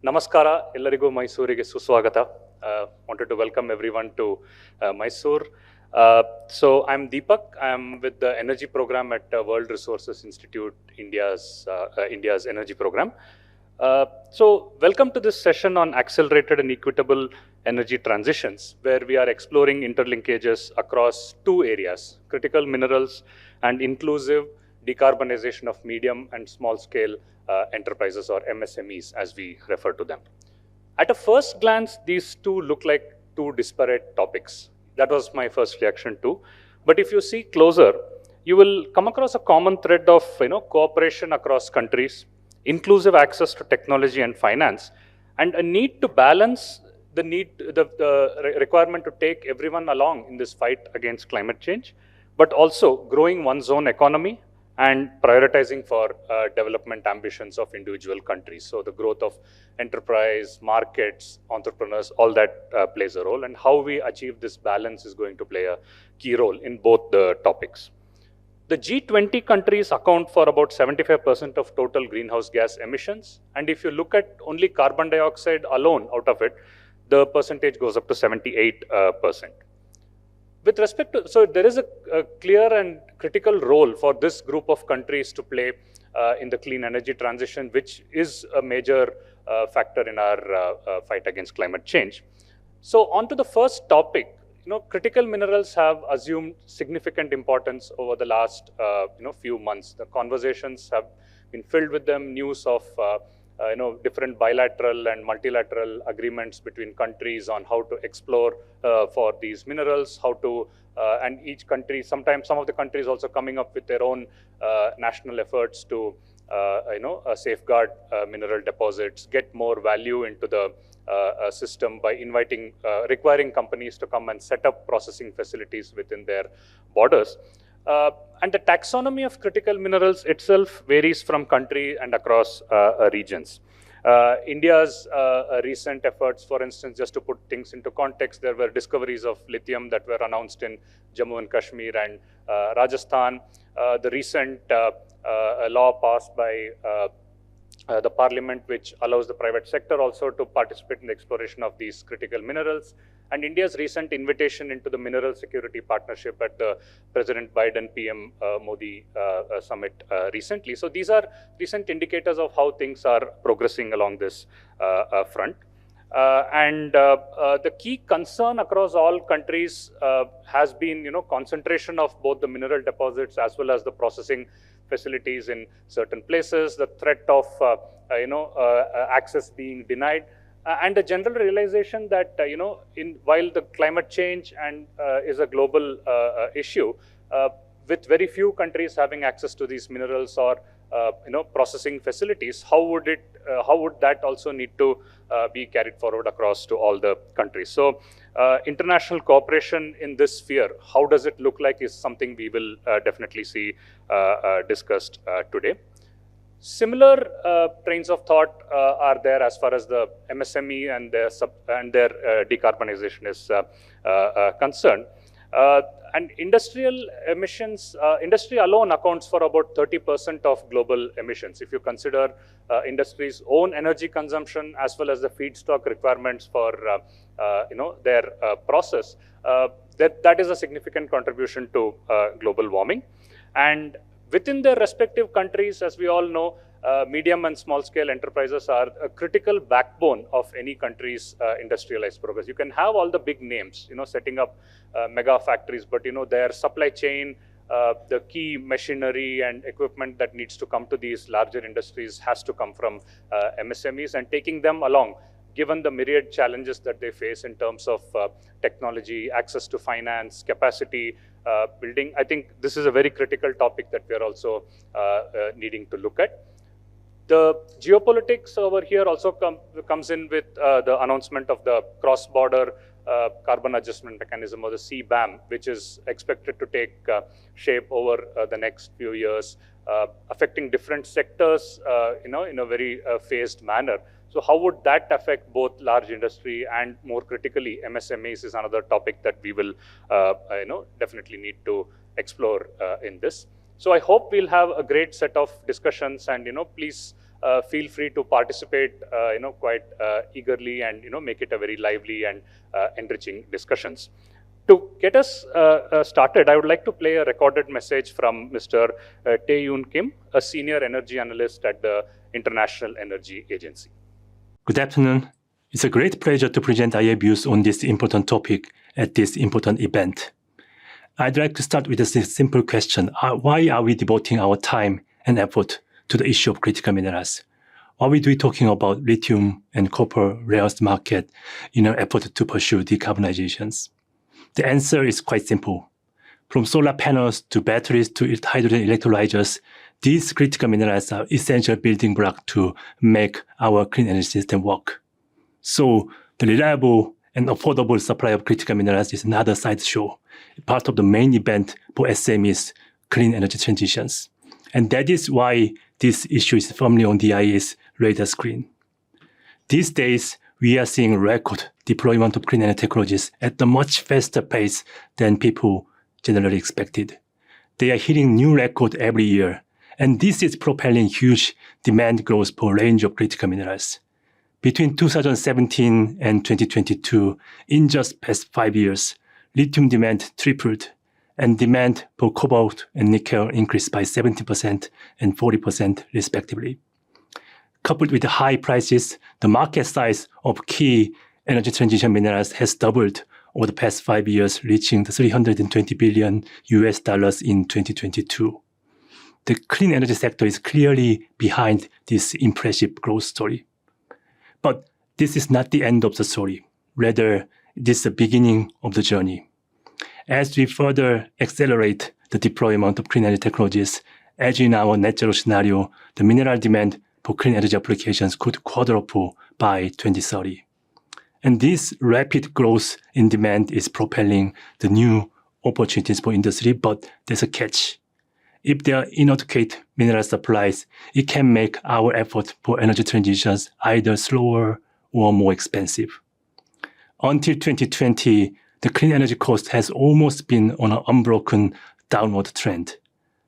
Namaskara, ellarigu Mysoreಗೆ ಸುಸ್ವಾಗತ. Wanted to welcome everyone to Mysore. So I'm Deepak. I'm with the energy program at World Resources Institute, India's energy program. So welcome to this session on accelerated and equitable energy transitions, where we are exploring interlinkages across two areas: critical minerals and inclusive decarbonization of medium and small scale enterprises, or MSMEs as we refer to them. At a first glance, these two look like two disparate topics. That was my first reaction too. But if you see closer, you will come across a common thread of cooperation across countries, inclusive access to technology and finance, and a need to balance the requirement to take everyone along in this fight against climate change, but also growing one's own economy and prioritizing for development ambitions of individual countries. So the growth of enterprise, markets, entrepreneurs, all that plays a role, and how we achieve this balance is going to play a key role in both the topics. The G20 countries account for about 75% of total greenhouse gas emissions, and if you look at only carbon dioxide alone out of it, the percentage goes up to 78%. With respect to, so there is a clear and critical role for this group of countries to play in the clean energy transition, which is a major factor in our fight against climate change. So on to the first topic, critical minerals have assumed significant importance over the last few months. The conversations have been filled with them, news of different bilateral and multilateral agreements between countries on how to explore for these minerals, how to, and each country, sometimes some of the countries also coming up with their own national efforts to, safeguard mineral deposits, get more value into the system by requiring companies to come and set up processing facilities within their borders. And the taxonomy of critical minerals itself varies from country and across regions. India's recent efforts, for instance, just to put things into context, there were discoveries of lithium that were announced in Jammu and Kashmir and Rajasthan. The recent law passed by the parliament, which allows the private sector also to participate in the exploration of these critical minerals, and India's recent invitation into the Mineral Security Partnership at the President Biden PM Modi summit recently. So these are recent indicators of how things are progressing along this front. The key concern across all countries has been, concentration of both the mineral deposits as well as the processing facilities in certain places, the threat of access being denied, and a general realization that while the climate change and is a global issue, with very few countries having access to these minerals or processing facilities, how would that also need to be carried forward across to all the countries? So international cooperation in this sphere, how does it look like, is something we will definitely see discussed today. Similar trains of thought are there as far as the MSME and their decarbonization is concerned. And industrial emissions, industry alone accounts for about 30% of global emissions. If you consider industry's own energy consumption as well as the feedstock requirements for their process, that is a significant contribution to global warming. And within their respective countries, as we all know, medium and small scale enterprises are a critical backbone of any country's industrialized progress. You can have all the big names, setting up mega factories, but their supply chain, the key machinery and equipment that needs to come to these larger industries has to come from MSMEs, and taking them along, given the myriad challenges that they face in terms of technology, access to finance, capacity building, I think this is a very critical topic that we are also needing to look at. The geopolitics over here also comes in with the announcement of the cross-border carbon adjustment mechanism, or the CBAM, which is expected to take shape over the next few years, affecting different sectors in a very phased manner. So how would that affect both large industry and, more critically, MSMEs is another topic that we will definitely need to explore in this. So I hope we'll have a great set of discussions, and please feel free to participate, quite eagerly, and make it a very lively and enriching discussions. To get us started, I would like to play a recorded message from Mr. Tae-Yoon Kim, a senior energy analyst at the International Energy Agency. Good afternoon. It's a great pleasure to present IEA views on this important topic at this important event. I'd like to start with a simple question. Why are we devoting our time and effort to the issue of critical minerals? Why are we talking about lithium and copper rare earth market in an effort to pursue decarbonizations? The answer is quite simple. From solar panels to batteries to hydrogen electrolyzers, these critical minerals are essential building blocks to make our clean energy system work. So the reliable and affordable supply of critical minerals is another sideshow, part of the main event for SMEs, clean energy transitions. And that is why this issue is firmly on the IEA's radar screen. These days, we are seeing record deployment of clean energy technologies at a much faster pace than people generally expected. They are hitting new records every year, and this is propelling huge demand growth for a range of critical minerals. Between 2017 and 2022, in just past 5 years, lithium demand tripled, and demand for cobalt and nickel increased by 70% and 40% respectively. Coupled with the high prices, the market size of key energy transition minerals has doubled over the past 5 years, reaching the $320 billion in 2022. The clean energy sector is clearly behind this impressive growth story. But this is not the end of the story. Rather, this is the beginning of the journey. As we further accelerate the deployment of clean energy technologies, as in our net zero scenario, the mineral demand for clean energy applications could quadruple by 2030. And this rapid growth in demand is propelling the new opportunities for industry, but there's a catch. If there are inadequate mineral supplies, it can make our effort for energy transitions either slower or more expensive. Until 2020, the clean energy cost has almost been on an unbroken downward trend.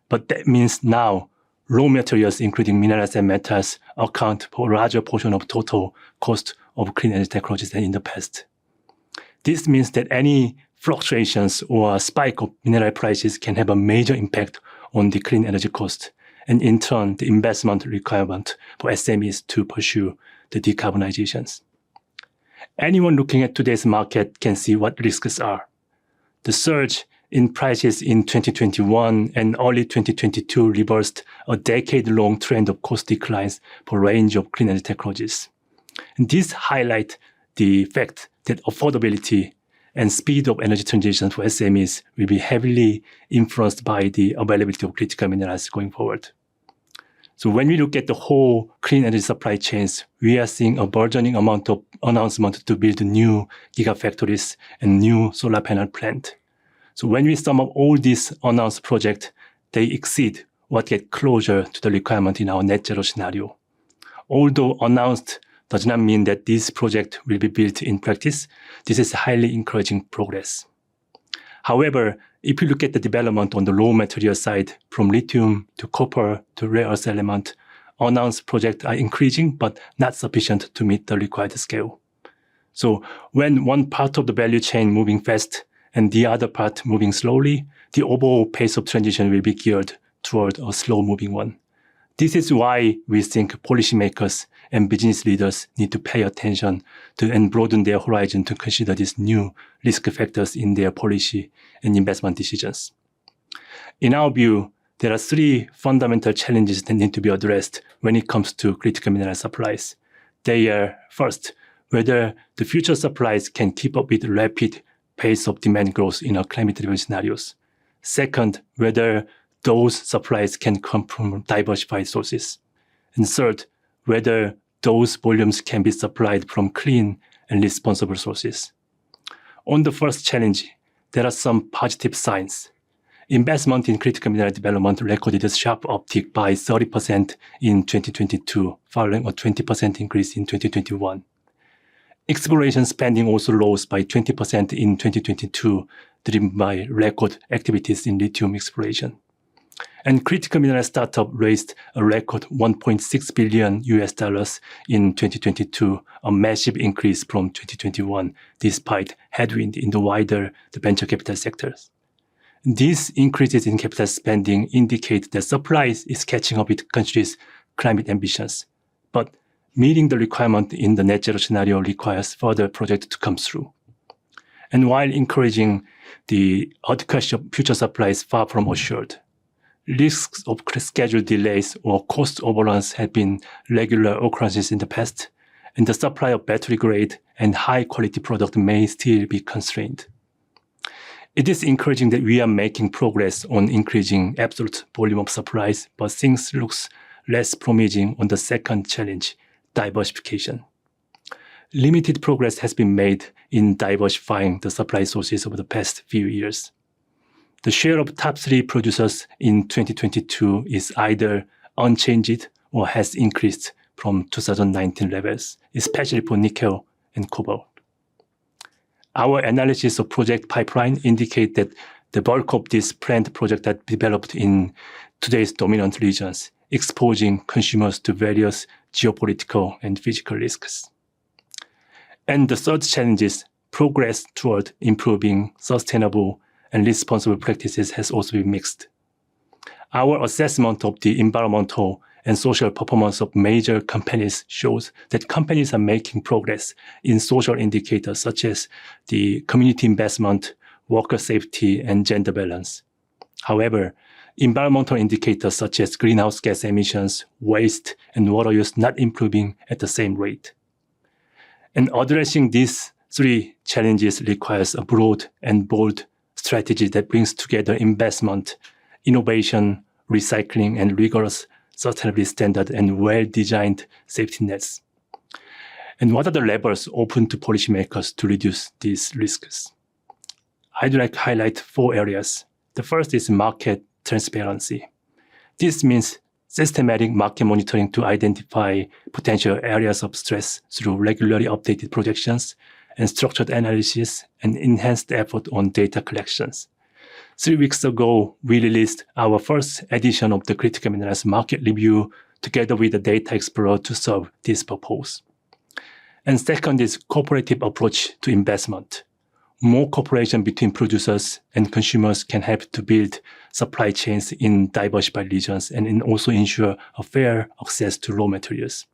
But that means now raw materials, including minerals and metals, account for a larger portion of total cost of clean energy technologies than in the past. This means that any fluctuations or spike of mineral prices can have a major impact on the clean energy cost, and in turn, the investment requirement for SMEs to pursue the decarbonizations. Anyone looking at today's market can see what risks are. The surge in prices in 2021 and early 2022 reversed a decade-long trend of cost declines for a range of clean energy technologies. And this highlights the fact that affordability and speed of energy transition for SMEs will be heavily influenced by the availability of critical minerals going forward. So when we look at the whole clean energy supply chains, we are seeing a burgeoning amount of announcements to build new gigafactories and new solar panel plant. So when we sum up all these announced projects, they exceed what get closer to the requirement in our net zero scenario. Although announced does not mean that this project will be built in practice, this is highly encouraging progress. However, if you look at the development on the raw material side, from lithium to copper to rare earth element, announced projects are increasing but not sufficient to meet the required scale. So when one part of the value chain moving fast and the other part moving slowly, the overall pace of transition will be geared toward a slow-moving one. This is why we think policymakers and business leaders need to pay attention to and broaden their horizon to consider these new risk factors in their policy and investment decisions. In our view, there are three fundamental challenges that need to be addressed when it comes to critical mineral supplies. They are, first, whether the future supplies can keep up with the rapid pace of demand growth in our climate-driven scenarios. Second, whether those supplies can come from diversified sources. And third, whether those volumes can be supplied from clean and responsible sources. On the first challenge, there are some positive signs. Investment in critical mineral development recorded a sharp uptick by 30% in 2022, following a 20% increase in 2021. Exploration spending also rose by 20% in 2022, driven by record activities in lithium exploration. And critical mineral startup raised a record $1.6 billion in 2022, a massive increase from 2021, despite headwind in the venture capital sectors. These increases in capital spending indicate that supply is catching up with countries' climate ambitions. But meeting the requirement in the net zero scenario requires further projects to come through. And while encouraging, the adequacy of future supply is far from assured. Risks of schedule delays or cost overruns have been regular occurrences in the past, and the supply of battery-grade and high-quality product may still be constrained. It is encouraging that we are making progress on increasing absolute volume of supplies, but things look less promising on the second challenge, diversification. Limited progress has been made in diversifying the supply sources over the past few years. The share of top 3 producers in 2022 is either unchanged or has increased from 2019 levels, especially for nickel and cobalt. Our analysis of project pipeline indicate that the bulk of this planned project are developed in today's dominant regions, exposing consumers to various geopolitical and physical risks. And the third challenge is progress toward improving sustainable and responsible practices has also been mixed. Our assessment of the environmental and social performance of major companies shows that companies are making progress in social indicators such as the community investment, worker safety, and gender balance. However, environmental indicators such as greenhouse gas emissions, waste, and water use not improving at the same rate. And addressing these 3 challenges requires a broad and bold strategy that brings together investment, innovation, recycling, and rigorous sustainability standard and well-designed safety nets. And what are the levers open to policymakers to reduce these risks? I'd like to highlight 4 areas. The first is market transparency. This means systematic market monitoring to identify potential areas of stress through regularly updated projections and structured analysis and enhanced effort on data collections. 3 weeks ago, we released our first edition of the Critical Minerals Market Review together with the Data Explorer to serve this purpose. And second is cooperative approach to investment. More cooperation between producers and consumers can help to build supply chains in diversified regions and also ensure a fair access to raw materials.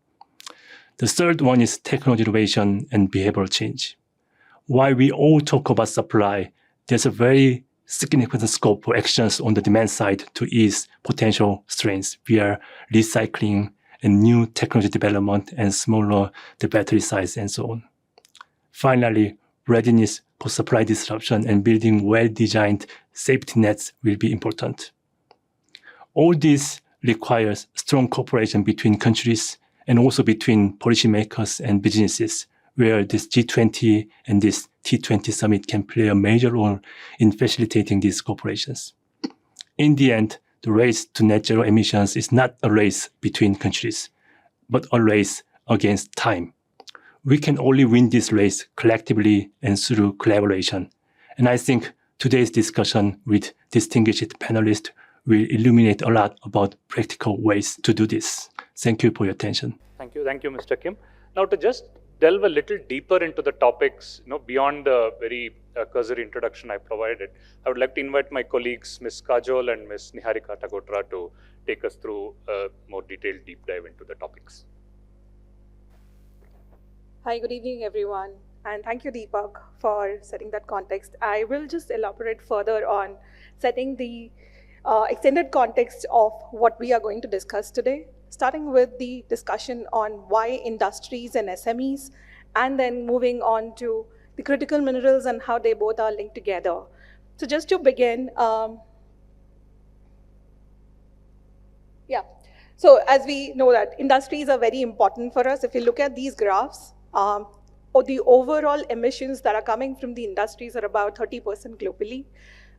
The third one is technology innovation and behavioral change. While we all talk about supply, there's a very significant scope for actions on the demand side to ease potential strains via recycling and new technology development and smaller the battery size and so on. Finally, readiness for supply disruption and building well-designed safety nets will be important. All this requires strong cooperation between countries and also between policymakers and businesses, where this G20 and this T20 summit can play a major role in facilitating these cooperations. In the end, the race to net zero emissions is not a race between countries, but a race against time. We can only win this race collectively and through collaboration. And I think today's discussion with distinguished panelists will illuminate a lot about practical ways to do this. Thank you for your attention. Thank you, Mr. Kim. Now, to just delve a little deeper into the topics, beyond the very cursory introduction I provided, I would like to invite my colleagues, Ms. Kajol and Ms. Niharika Tagotra, to take us through a more detailed deep dive into the topics. Hi, good evening, everyone. And thank you, Deepak, for setting that context. I will just elaborate further on setting the extended context of what we are going to discuss today, starting with the discussion on why industries and SMEs, and then moving on to the critical minerals and how they both are linked together. So just to begin, so as we know that industries are very important for us. If you look at these graphs, the overall emissions that are coming from the industries are about 30% globally.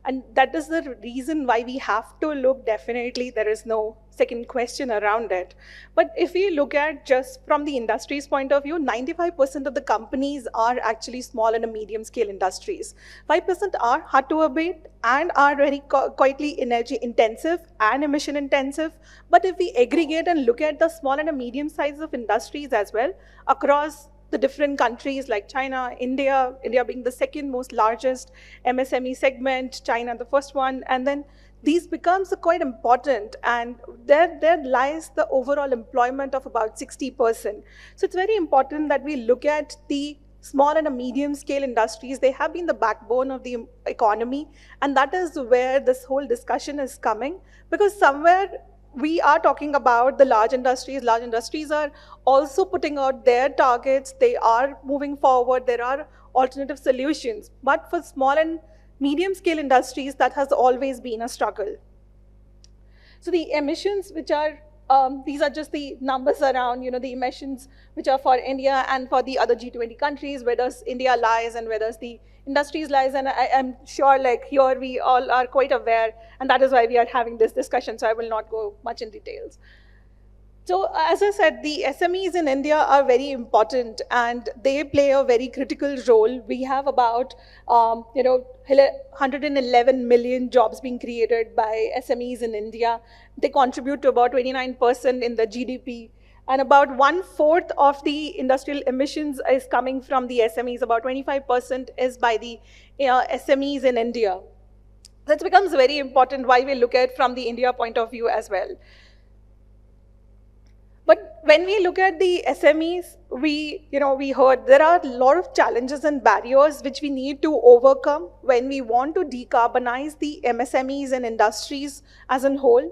And that is the reason why we have to look, definitely, there is no second question around it. But if we look at just from the industry's point of view, 95% of the companies are actually small and medium scale industries. 5% are hard to abate and are very quietly energy intensive and emission intensive. But if we aggregate and look at the small and medium size of industries as well, across the different countries like China, India being the second most largest MSME segment, China the first one, and then these becomes quite important, and there lies the overall employment of about 60%. So it's very important that we look at the small and medium scale industries. They have been the backbone of the economy, and that is where this whole discussion is coming, because somewhere we are talking about the large industries. Large industries are also putting out their targets. They are moving forward. There are alternative solutions. But for small and medium scale industries, that has always been a struggle. So the emissions, which are, these are just the numbers around, the emissions which are for India and for the other G20 countries, where does India lies and where does the industries lies. And I am sure like here we all are quite aware, and that is why we are having this discussion. So I will not go much in details. So as I said, the SMEs in India are very important and they play a very critical role. We have about 111 million jobs being created by SMEs in India. They contribute to about 29% in the GDP. And about 1/4 of the industrial emissions is coming from the SMEs. About 25% is by the SMEs in India. That becomes very important why we look at from the India point of view as well. But when we look at the SMEs, we heard there are a lot of challenges and barriers which we need to overcome when we want to decarbonize the MSMEs and industries as a whole.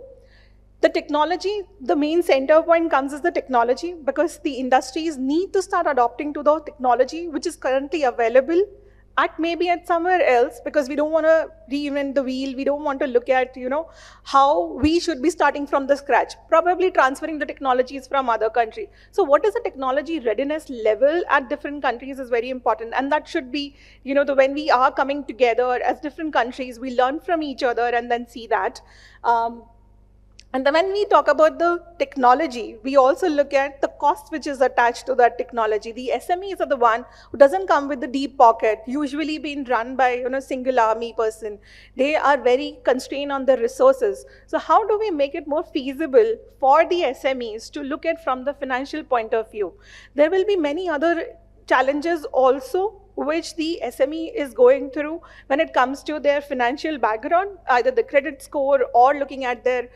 The technology, the main center point comes as the technology, because the industries need to start adopting to the technology which is currently available maybe at somewhere else, because we don't want to reinvent the wheel. We don't want to look at, how we should be starting from the scratch, probably transferring the technologies from other countries. So what is the technology readiness level at different countries is very important. And that should be, when we are coming together as different countries, we learn from each other and then see that. And then when we talk about the technology, we also look at the cost which is attached to that technology. The SMEs are the one who doesn't come with the deep pocket, usually being run by single army person. They are very constrained on their resources. So how do we make it more feasible for the SMEs to look at from the financial point of view? There will be many other challenges also which the SME is going through when it comes to their financial background, either the credit score or looking at their,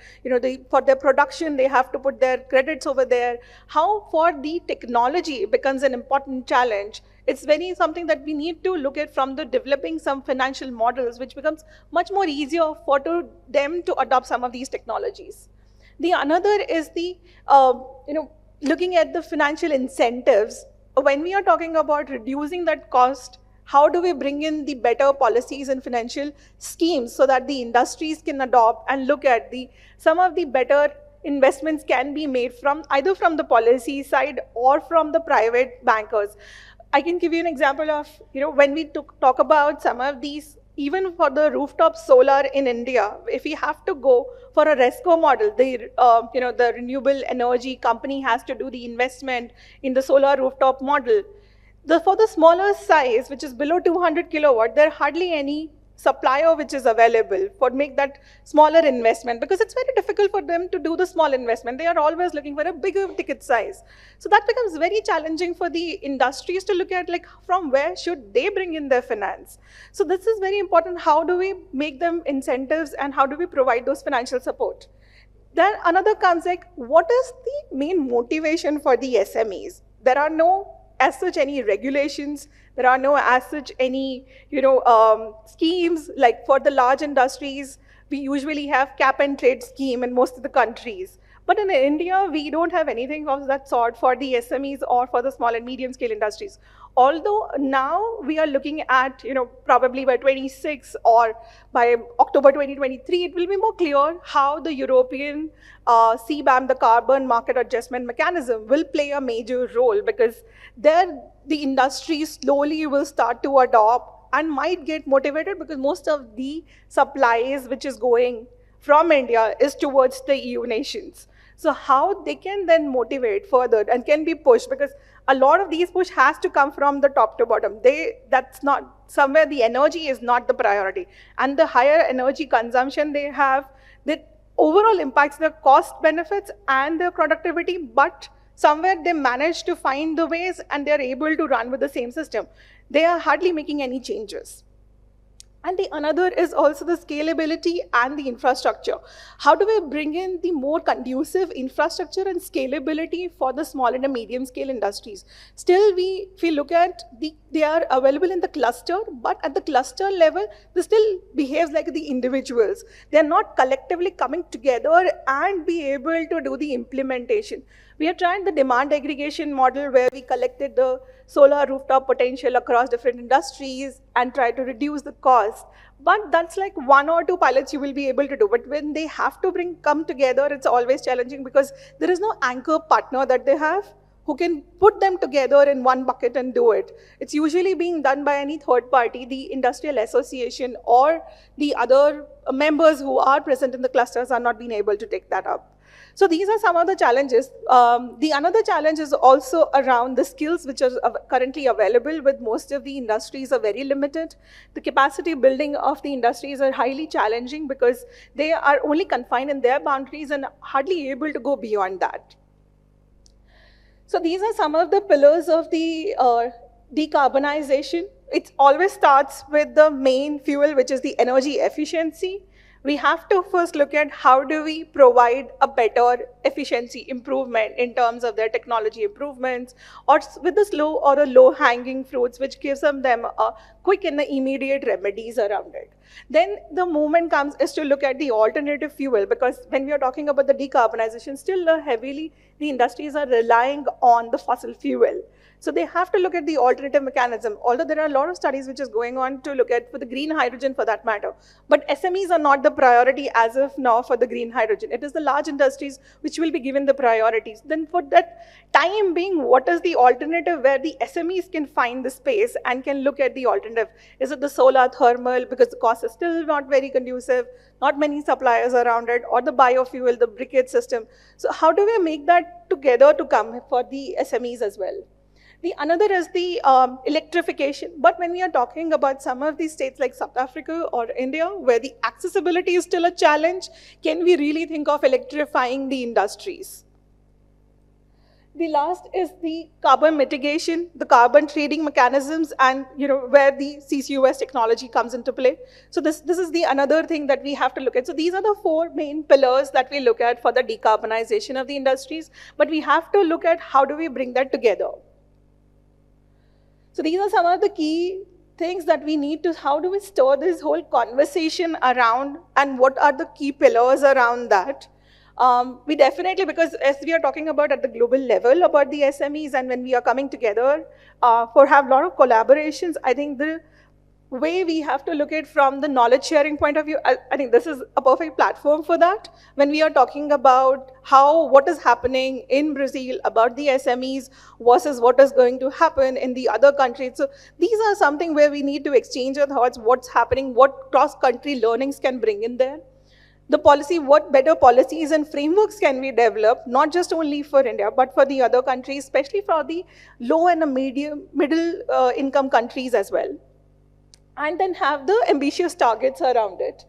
for their production, they have to put their credits over there. How for the technology becomes an important challenge. It's very something that we need to look at from the developing some financial models, which becomes much more easier for them to adopt some of these technologies. The another is the, looking at the financial incentives. When we are talking about reducing that cost, how do we bring in the better policies and financial schemes so that the industries can adopt and look at some of the better investments can be made from either from the policy side or from the private bankers. I can give you an example of, when we talk about some of these, even for the rooftop solar in India, if we have to go for a RESCO model, the renewable energy company has to do the investment in the solar rooftop model. For the smaller size, which is below 200 kilowatt, there are hardly any supplier which is available for make that smaller investment, because it's very difficult for them to do the small investment. They are always looking for a bigger ticket size. So that becomes very challenging for the industries to look at, like, from where should they bring in their finance. So this is very important. How do we make them incentives and how do we provide those financial support? Then another comes like, what is the main motivation for the SMEs? There are no as such any regulations. There are no as such any, schemes. Like for the large industries, we usually have cap and trade scheme in most of the countries. But in India, we don't have anything of that sort for the SMEs or for the small and medium scale industries. Although now we are looking at, probably by 26 or by October 2023, it will be more clear how the European CBAM, the Carbon Market Adjustment Mechanism, will play a major role, because there the industry slowly will start to adopt and might get motivated because most of the supplies which is going from India is towards the EU nations. So how they can then motivate further and can be pushed, because a lot of these push has to come from the top to bottom. That's not, somewhere the energy is not the priority. And the higher energy consumption they have, that overall impacts their cost benefits and their productivity, but somewhere they manage to find the ways and they're able to run with the same system. They are hardly making any changes. And the another is also the scalability and the infrastructure. How do we bring in the more conducive infrastructure and scalability for the small and the medium scale industries? Still, if we look at they are available in the cluster, but at the cluster level, they still behaves like the individuals. They're not collectively coming together and be able to do the implementation. We have tried the demand aggregation model where we collected the solar rooftop potential across different industries and try to reduce the cost. But that's like 1 or 2 pilots you will be able to do. But when they have to come together, it's always challenging because there is no anchor partner that they have who can put them together in one bucket and do it. It's usually being done by any third party, the industrial association or the other members who are present in the clusters are not being able to take that up. So these are some of the challenges. The another challenge is also around the skills which are currently available with most of the industries are very limited. The capacity building of the industries are highly challenging because they are only confined in their boundaries and hardly able to go beyond that. So these are some of the pillars of the decarbonization. It always starts with the main fuel, which is the energy efficiency. We have to first look at how do we provide a better efficiency improvement in terms of their technology improvements or with the slow or the low-hanging fruits, which gives them a quick and immediate remedies around it. Then the movement comes is to look at the alternative fuel, because when we are talking about the decarbonization, still heavily the industries are relying on the fossil fuel. So they have to look at the alternative mechanism, although there are a lot of studies which is going on to look at for the green hydrogen for that matter. But SMEs are not the priority as of now for the green hydrogen. It is the large industries which will be given the priorities. Then for that time being, what is the alternative where the SMEs can find the space and can look at the alternative? Is it the solar thermal, because the cost is still not very conducive, not many suppliers around it, or the biofuel, the briquette system. So how do we make that together to come for the SMEs as well? The another is the electrification. But when we are talking about some of these states like South Africa or India, where the accessibility is still a challenge, can we really think of electrifying the industries? The last is the carbon mitigation, the carbon trading mechanisms, and where the CCUS technology comes into play. So this is the another thing that we have to look at. So these are the 4 main pillars that we look at for the decarbonization of the industries. But we have to look at how do we bring that together. So these are some of the key things that we need to, how do we stir this whole conversation around and what are the key pillars around that? We definitely, because as we are talking about at the global level about the SMEs and when we are coming together for have a lot of collaborations, I think the way we have to look at from the knowledge sharing point of view, I think this is a perfect platform for that. When we are talking about what is happening in Brazil about the SMEs versus what is going to happen in the other countries. So these are something where we need to exchange our thoughts, what's happening, what cross-country learnings can bring in there. The policy, what better policies and frameworks can we develop, not just only for India, but for the other countries, especially for the low and the middle income countries as well. And then have the ambitious targets around it.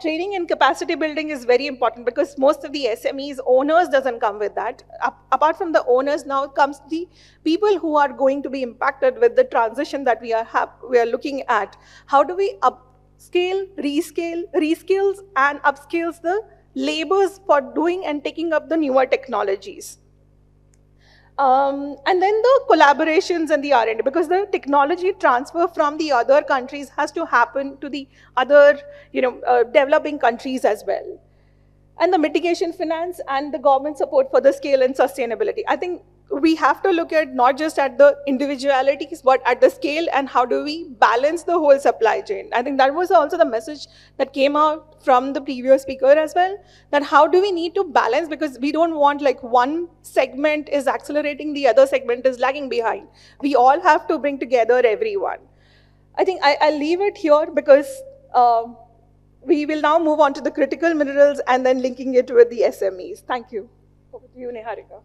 Training and capacity building is very important because most of the SMEs, owners doesn't come with that. Apart from the owners, now comes the people who are going to be impacted with the transition that we are looking at. How do we upscale, reskills and upskills the labors for doing and taking up the newer technologies? And then the collaborations and the R&D, because the technology transfer from the other countries has to happen to the other, developing countries as well. And the mitigation finance and the government support for the scale and sustainability. I think we have to look at not just at the individualities, but at the scale and how do we balance the whole supply chain. I think that was also the message that came out from the previous speaker as well, that how do we need to balance, because we don't want like one segment is accelerating, the other segment is lagging behind. We all have to bring together everyone. I think I'll leave it here because we will now move on to the critical minerals and then linking it with the SMEs. Thank you. Over to you, Niharika.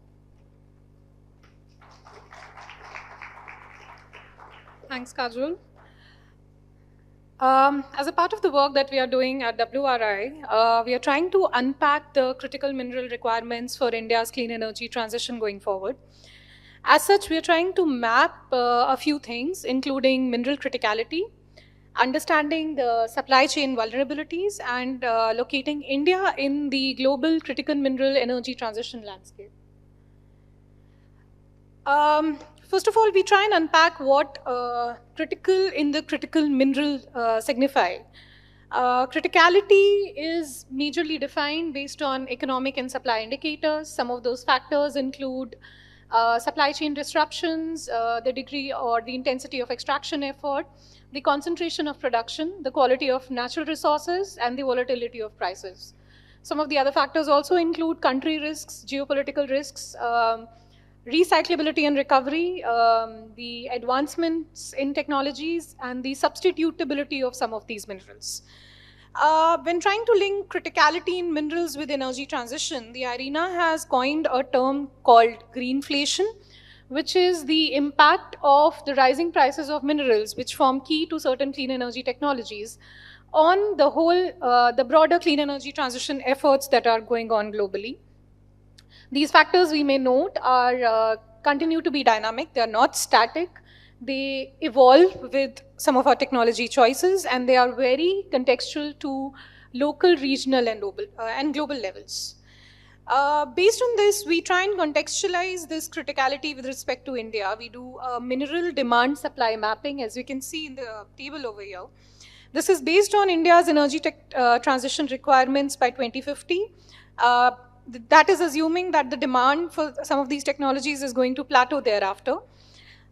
Thanks, Kajol. As a part of the work that we are doing at WRI, we are trying to unpack the critical mineral requirements for India's clean energy transition going forward. As such, we are trying to map a few things, including mineral criticality, understanding the supply chain vulnerabilities, and locating India in the global critical mineral energy transition landscape. First of all, we try and unpack what critical in the critical mineral signify. Criticality is majorly defined based on economic and supply indicators. Some of those factors include supply chain disruptions, the degree or the intensity of extraction effort, the concentration of production, the quality of natural resources, and the volatility of prices. Some of the other factors also include country risks, geopolitical risks, recyclability and recovery, the advancements in technologies, and the substitutability of some of these minerals. When trying to link criticality in minerals with energy transition, the IRENA has coined a term called greenflation, which is the impact of the rising prices of minerals, which form key to certain clean energy technologies, on the whole, the broader clean energy transition efforts that are going on globally. These factors, we may note, are continue to be dynamic. They are not static. They evolve with some of our technology choices, and they are very contextual to local, regional, and global levels. Based on this, we try and contextualize this criticality with respect to India. We do a mineral demand supply mapping, as you can see in the table over here. This is based on India's energy transition requirements by 2050. That is assuming that the demand for some of these technologies is going to plateau thereafter.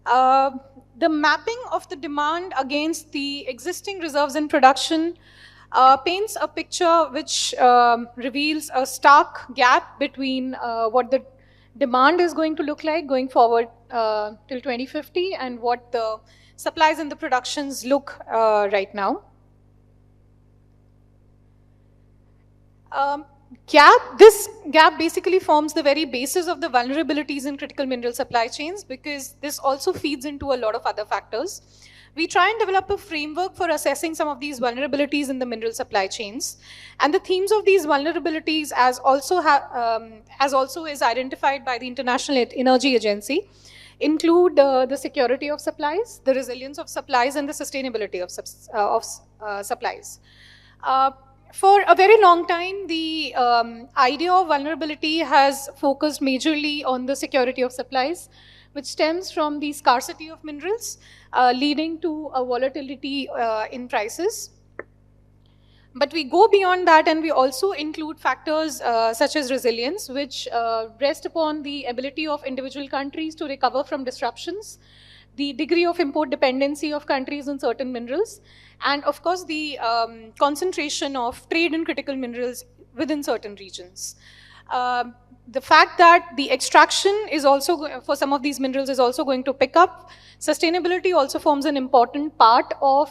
The mapping of the demand against the existing reserves in production paints a picture which reveals a stark gap between what the demand is going to look like going forward till 2050 and what the supplies and the productions look right now. This gap basically forms the very basis of the vulnerabilities in critical mineral supply chains, because this also feeds into a lot of other factors. We try and develop a framework for assessing some of these vulnerabilities in the mineral supply chains. And the themes of these vulnerabilities, as also is identified by the International Energy Agency, include the security of supplies, the resilience of supplies, and the sustainability of supplies. For a very long time, the idea of vulnerability has focused majorly on the security of supplies, which stems from the scarcity of minerals, leading to a volatility in prices. But we go beyond that, and we also include factors such as resilience, which rest upon the ability of individual countries to recover from disruptions, the degree of import dependency of countries on certain minerals, and of course the concentration of trade in critical minerals within certain regions. The fact that the extraction is also, for some of these minerals, is also going to pick up. Sustainability also forms an important part of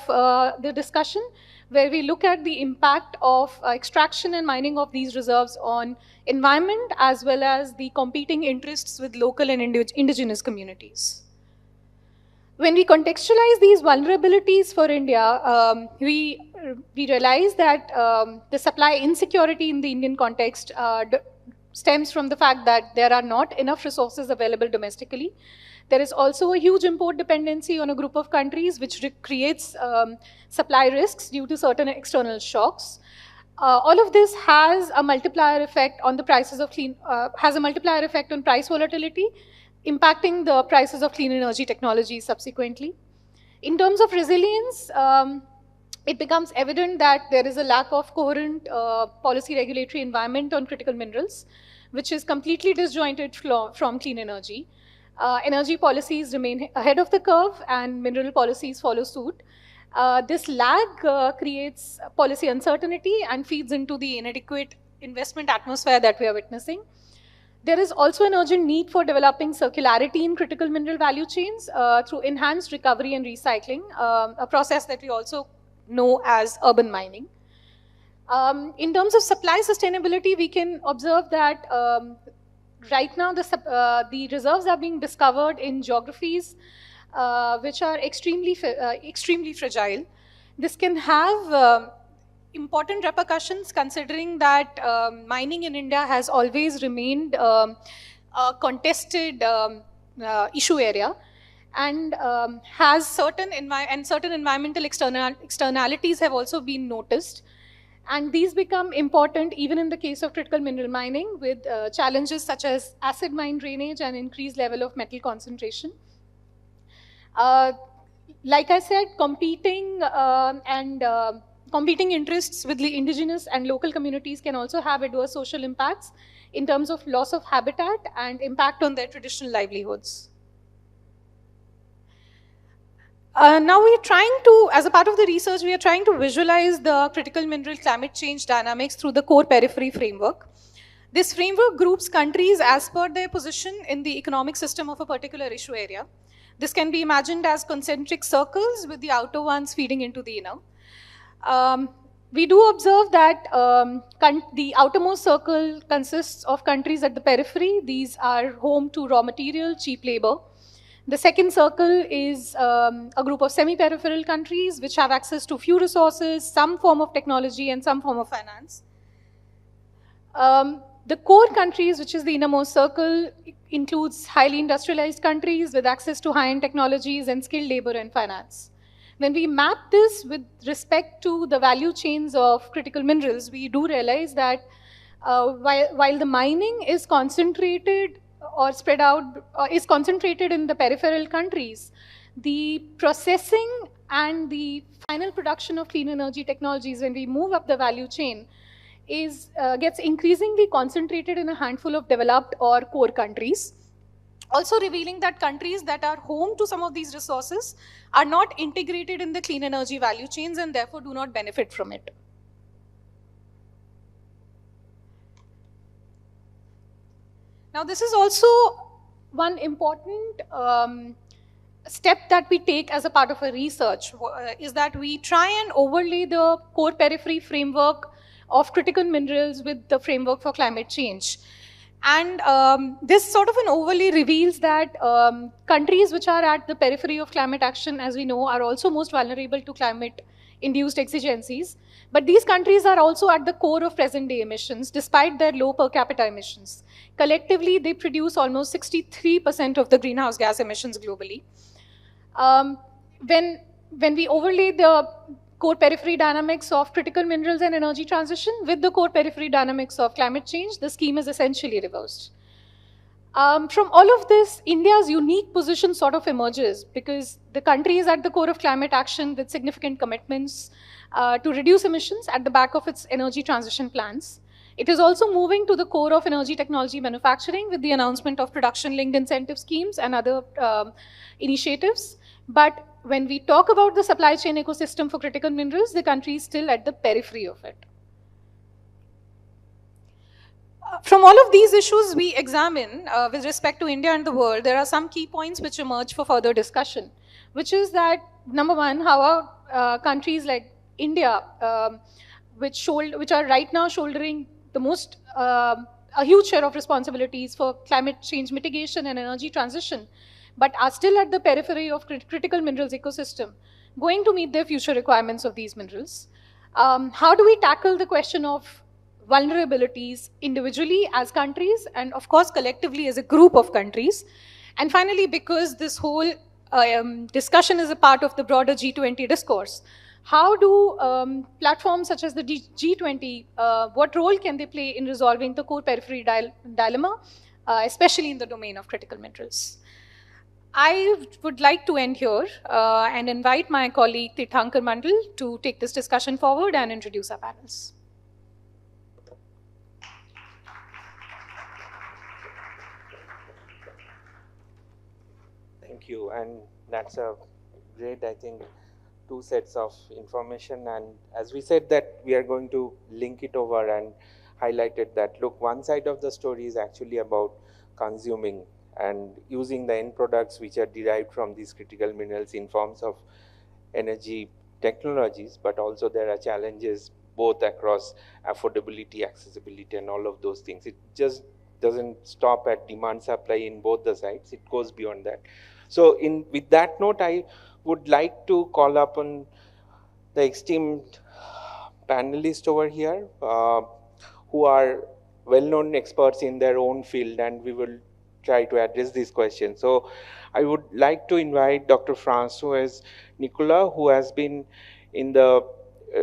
the discussion, where we look at the impact of extraction and mining of these reserves on environment, as well as the competing interests with local and indigenous communities. When we contextualize these vulnerabilities for India, we realize that the supply insecurity in the Indian context stems from the fact that there are not enough resources available domestically. There is also a huge import dependency on a group of countries, which creates supply risks due to certain external shocks. All of this has a multiplier effect on the prices of has a multiplier effect on price volatility, impacting the prices of clean energy technologies subsequently. In terms of resilience, it becomes evident that there is a lack of coherent policy regulatory environment on critical minerals, which is completely disjointed from clean energy. Energy policies remain ahead of the curve, and mineral policies follow suit. This lag creates policy uncertainty and feeds into the inadequate investment atmosphere that we are witnessing. There is also an urgent need for developing circularity in critical mineral value chains through enhanced recovery and recycling, a process that we also know as urban mining. In terms of supply sustainability, we can observe that right now the reserves are being discovered in geographies which are extremely fragile. This can have important repercussions, considering that mining in India has always remained a contested issue area, and has certain environmental externalities have also been noticed. And these become important even in the case of critical mineral mining, with challenges such as acid mine drainage and increased level of metal concentration. Like I said, competing interests with the indigenous and local communities can also have adverse social impacts in terms of loss of habitat and impact on their traditional livelihoods. Now we are trying to, as a part of the research, we are trying to visualize the critical mineral climate change dynamics through the core periphery framework. This framework groups countries as per their position in the economic system of a particular issue area. This can be imagined as concentric circles, with the outer ones feeding into the inner. We do observe that the outermost circle consists of countries at the periphery. These are home to raw material, cheap labor. The second circle is a group of semi-peripheral countries which have access to few resources, some form of technology, and some form of finance. The core countries, which is the innermost circle, includes highly industrialized countries with access to high-end technologies and skilled labor and finance. When we map this with respect to the value chains of critical minerals, we do realize that while the mining is concentrated or spread out, is concentrated in the peripheral countries, the processing and the final production of clean energy technologies, when we move up the value chain, gets increasingly concentrated in a handful of developed or core countries. Also revealing that countries that are home to some of these resources are not integrated in the clean energy value chains and therefore do not benefit from it. Now, this is also one important step that we take as a part of a research, is that we try and overlay the core periphery framework of critical minerals with the framework for climate change. And this sort of an overlay reveals that countries which are at the periphery of climate action, as we know, are also most vulnerable to climate-induced exigencies. But these countries are also at the core of present-day emissions, despite their low per capita emissions. Collectively, they produce almost 63% of the greenhouse gas emissions globally. When we overlay the core periphery dynamics of critical minerals and energy transition with the core periphery dynamics of climate change, the scheme is essentially reversed. From all of this, India's unique position sort of emerges, because the country is at the core of climate action with significant commitments to reduce emissions at the back of its energy transition plans. It is also moving to the core of energy technology manufacturing with the announcement of production-linked incentive schemes and other initiatives. But when we talk about the supply chain ecosystem for critical minerals, the country is still at the periphery of it. From all of these issues we examine with respect to India and the world, there are some key points which emerge for further discussion, which is that, number one, how are countries like India, which are right now shouldering the most, a huge share of responsibilities for climate change mitigation and energy transition, but are still at the periphery of critical minerals ecosystem, going to meet their future requirements of these minerals? How do we tackle the question of vulnerabilities individually as countries, and of course collectively as a group of countries? And finally, because this whole discussion is a part of the broader G20 discourse, how do platforms such as the G20, what role can they play in resolving the core periphery dilemma, especially in the domain of critical minerals? I would like to end here and invite my colleague Tirthankar Mandal to take this discussion forward and introduce our panels. Thank you, and that's a great, I think, two sets of information. And as we said that we are going to link it over and highlighted that, look, one side of the story is actually about consuming and using the end products which are derived from these critical minerals in forms of energy technologies, but also there are challenges both across affordability, accessibility, and all of those things. It just doesn't stop at demand supply in both the sides, it goes beyond that. So with that note, I would like to call upon the esteemed panelists over here who are well-known experts in their own field, and we will try to address these questions. So I would like to invite Dr. Françoise Nicolas, who has been in the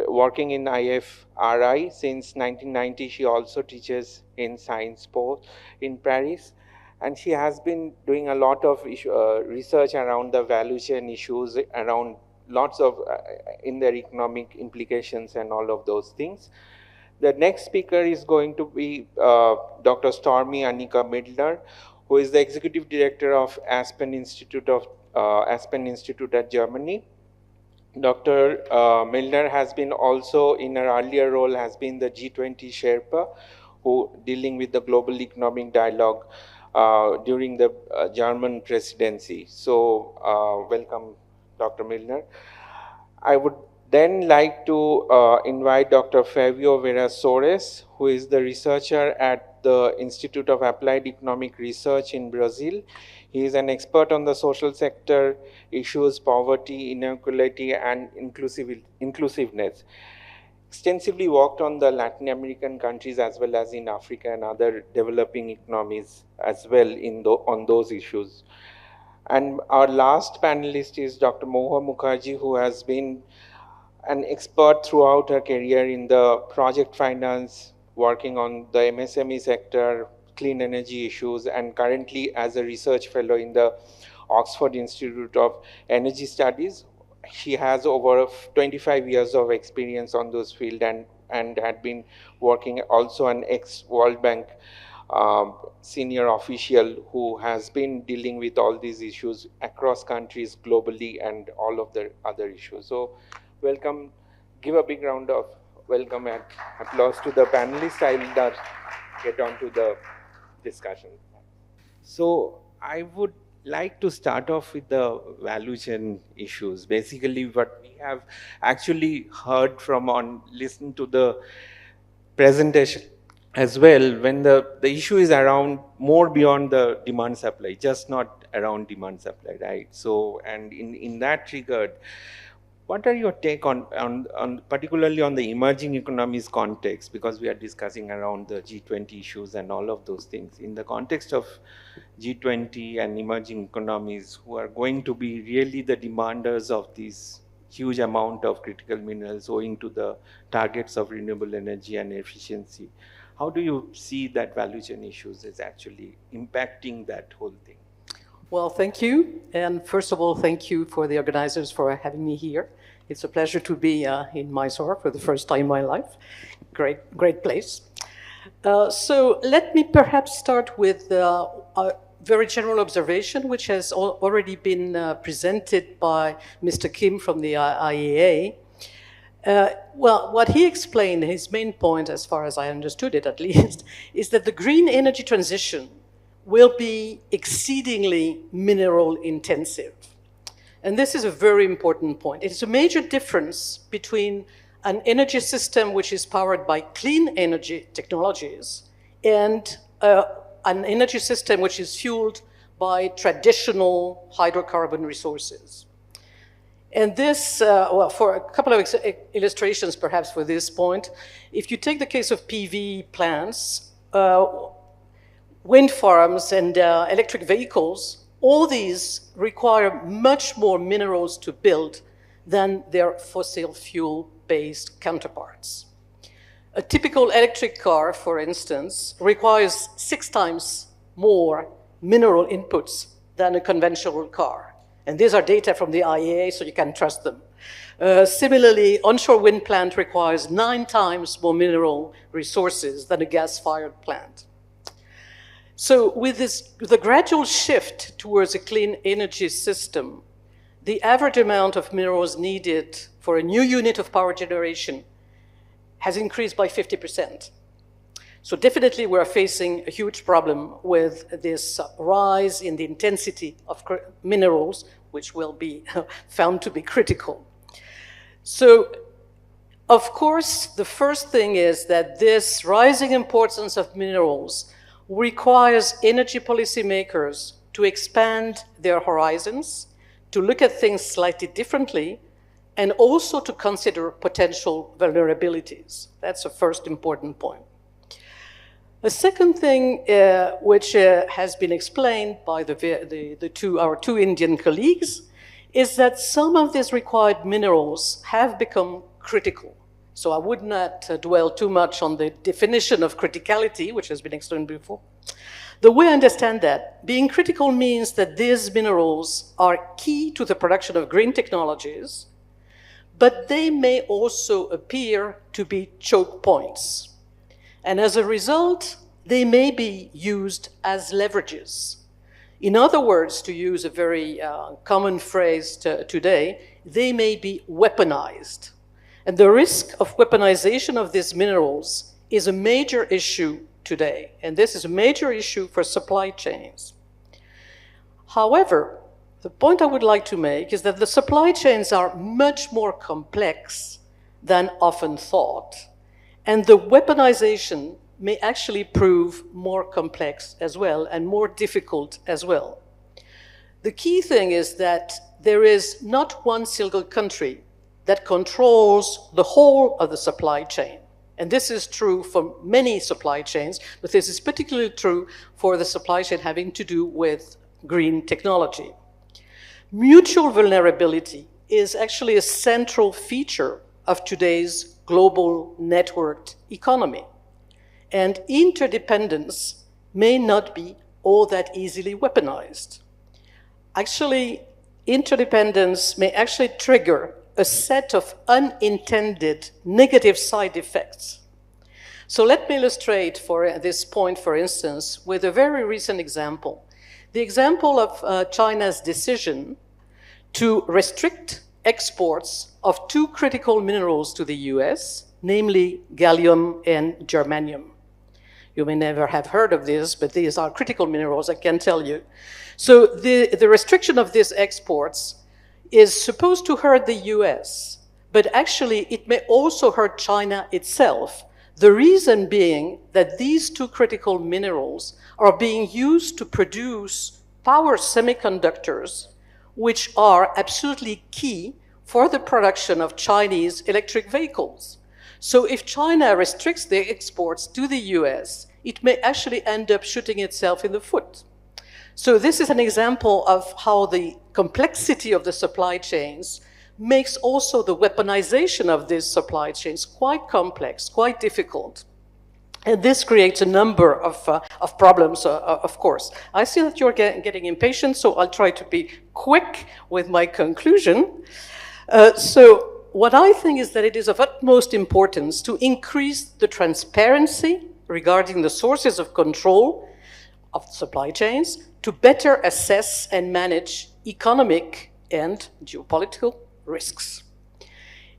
working in IFRI since 1990. She also teaches in Sciences Po in Paris, and she has been doing a lot of research around the value chain issues, around lots of in their economic implications and all of those things. The next speaker is going to be Dr. Stormy Annika Midler, who is the Executive Director of Aspen Institute at Germany. Dr. Milner has been also, in her earlier role, has been the G20 Sherpa, who dealing with the global economic dialogue during the German presidency. So welcome, Dr. Milner. I would then like to invite Dr. Fabio Vera Soares, who is the researcher at the Institute of Applied Economic Research in Brazil. He is an expert on the social sector issues, poverty, inequality, and inclusiveness. Extensively worked on the Latin American countries as well as in Africa and other developing economies as well on those issues. And our last panelist is Dr. Moha Mukherjee, who has been an expert throughout her career in the project finance, working on the MSME sector, clean energy issues, and currently as a research fellow in the Oxford Institute of Energy Studies. She has over 25 years of experience on those fields and had been working also an ex-World Bank senior official who has been dealing with all these issues across countries globally and all of the other issues. So welcome, give a big round of welcome and applause to the panelists. I will get on to the discussion. So I would like to start off with the value chain issues. Basically what we have actually heard from listened to the presentation as well, when the issue is around more beyond the demand supply, just not around demand supply, right? So, and in that regard, what are your take on particularly on the emerging economies context, because we are discussing around the G20 issues and all of those things, in the context of G20 and emerging economies who are going to be really the demanders of these huge amount of critical minerals owing to the targets of renewable energy and efficiency. How do you see that value chain issues is actually impacting that whole thing? Well, thank you. And first of all, thank you for the organizers for having me here. It's a pleasure to be in Mysore for the first time in my life. Great place. So let me perhaps start with a very general observation, which has already been presented by Mr. Kim from the IEA. Well, what he explained, his main point, as far as I understood it at least, is that the green energy transition will be exceedingly mineral intensive. And this is a very important point. It is a major difference between an energy system which is powered by clean energy technologies and an energy system which is fueled by traditional hydrocarbon resources. And this, well, for a couple of illustrations perhaps for this point, if you take the case of PV plants, wind farms and electric vehicles, all these require much more minerals to build than their fossil fuel-based counterparts. A typical electric car, for instance, requires 6 times more mineral inputs than a conventional car. And these are data from the IEA, so you can trust them. Similarly, onshore wind plant requires 9 times more mineral resources than a gas-fired plant. So with the gradual shift towards a clean energy system, the average amount of minerals needed for a new unit of power generation has increased by 50%. So definitely we're facing a huge problem with this rise in the intensity of minerals, which will be found to be critical. So, of course, the first thing is that this rising importance of minerals requires energy policymakers to expand their horizons, to look at things slightly differently, and also to consider potential vulnerabilities. That's the first important point. The second thing, which has been explained by our two Indian colleagues, is that some of these required minerals have become critical. So I would not dwell too much on the definition of criticality, which has been explained before. The way I understand that, being critical means that these minerals are key to the production of green technologies, but they may also appear to be choke points. And as a result, they may be used as leverages. In other words, to use a very common phrase today, they may be weaponized. And the risk of weaponization of these minerals is a major issue today. And this is a major issue for supply chains. However, the point I would like to make is that the supply chains are much more complex than often thought. And the weaponization may actually prove more complex as well and more difficult as well. The key thing is that there is not one single country that controls the whole of the supply chain. And this is true for many supply chains, but this is particularly true for the supply chain having to do with green technology. Mutual vulnerability is actually a central feature of today's global networked economy. And interdependence may not be all that easily weaponized. Actually, interdependence may actually trigger a set of unintended negative side effects. So let me illustrate for this point, for instance, with a very recent example. The example of China's decision to restrict exports of two critical minerals to the US, namely gallium and germanium. You may never have heard of this, but these are critical minerals, I can tell you. So the restriction of these exports is supposed to hurt the US, but actually it may also hurt China itself. The reason being that these two critical minerals are being used to produce power semiconductors, which are absolutely key for the production of Chinese electric vehicles. So if China restricts their exports to the US, it may actually end up shooting itself in the foot. So this is an example of how the complexity of the supply chains makes also the weaponization of these supply chains quite complex, quite difficult. And this creates a number of problems, of course. I see that you're getting impatient, so I'll try to be quick with my conclusion. So what I think is that it is of utmost importance to increase the transparency regarding the sources of control of supply chains to better assess and manage economic and geopolitical risks.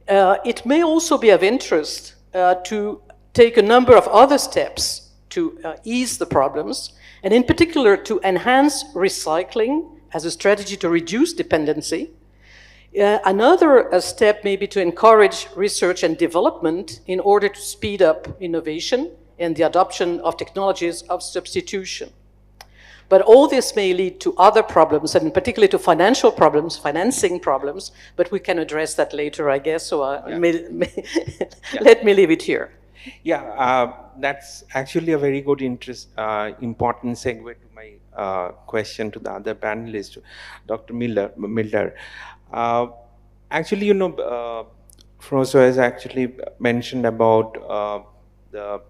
It may also be of interest to take a number of other steps to ease the problems, and in particular to enhance recycling as a strategy to reduce dependency. Another step may be to encourage research and development in order to speed up innovation and the adoption of technologies of substitution. But all this may lead to other problems, and particularly to financial problems, financing problems, but we can address that later, I guess, so let me leave it here. Yeah, that's actually a very good, important segue to my question to the other panelist, Dr. Miller. Actually, you know, François has actually mentioned about the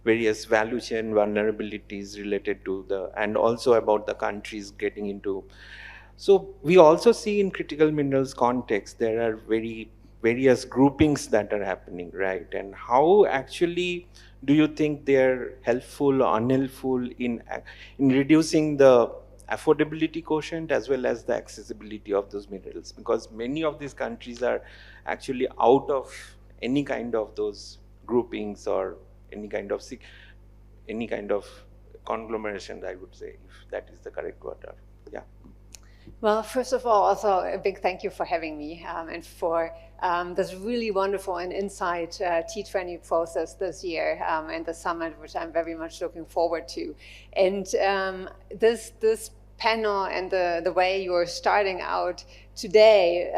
various value chain vulnerabilities related to and also about the countries getting into. So we also see in critical minerals context, there are various groupings that are happening, right? And how actually do you think they're helpful or unhelpful in reducing the affordability quotient as well as the accessibility of those minerals? Because many of these countries are actually out of any kind of those groupings or any kind of any kind of conglomeration, I would say, if that is the correct word. Yeah. Well, first of all, also a big thank you for having me and for this really wonderful and insight T20 process this year and the summit, which I'm very much looking forward to. And this panel and the way you're starting out today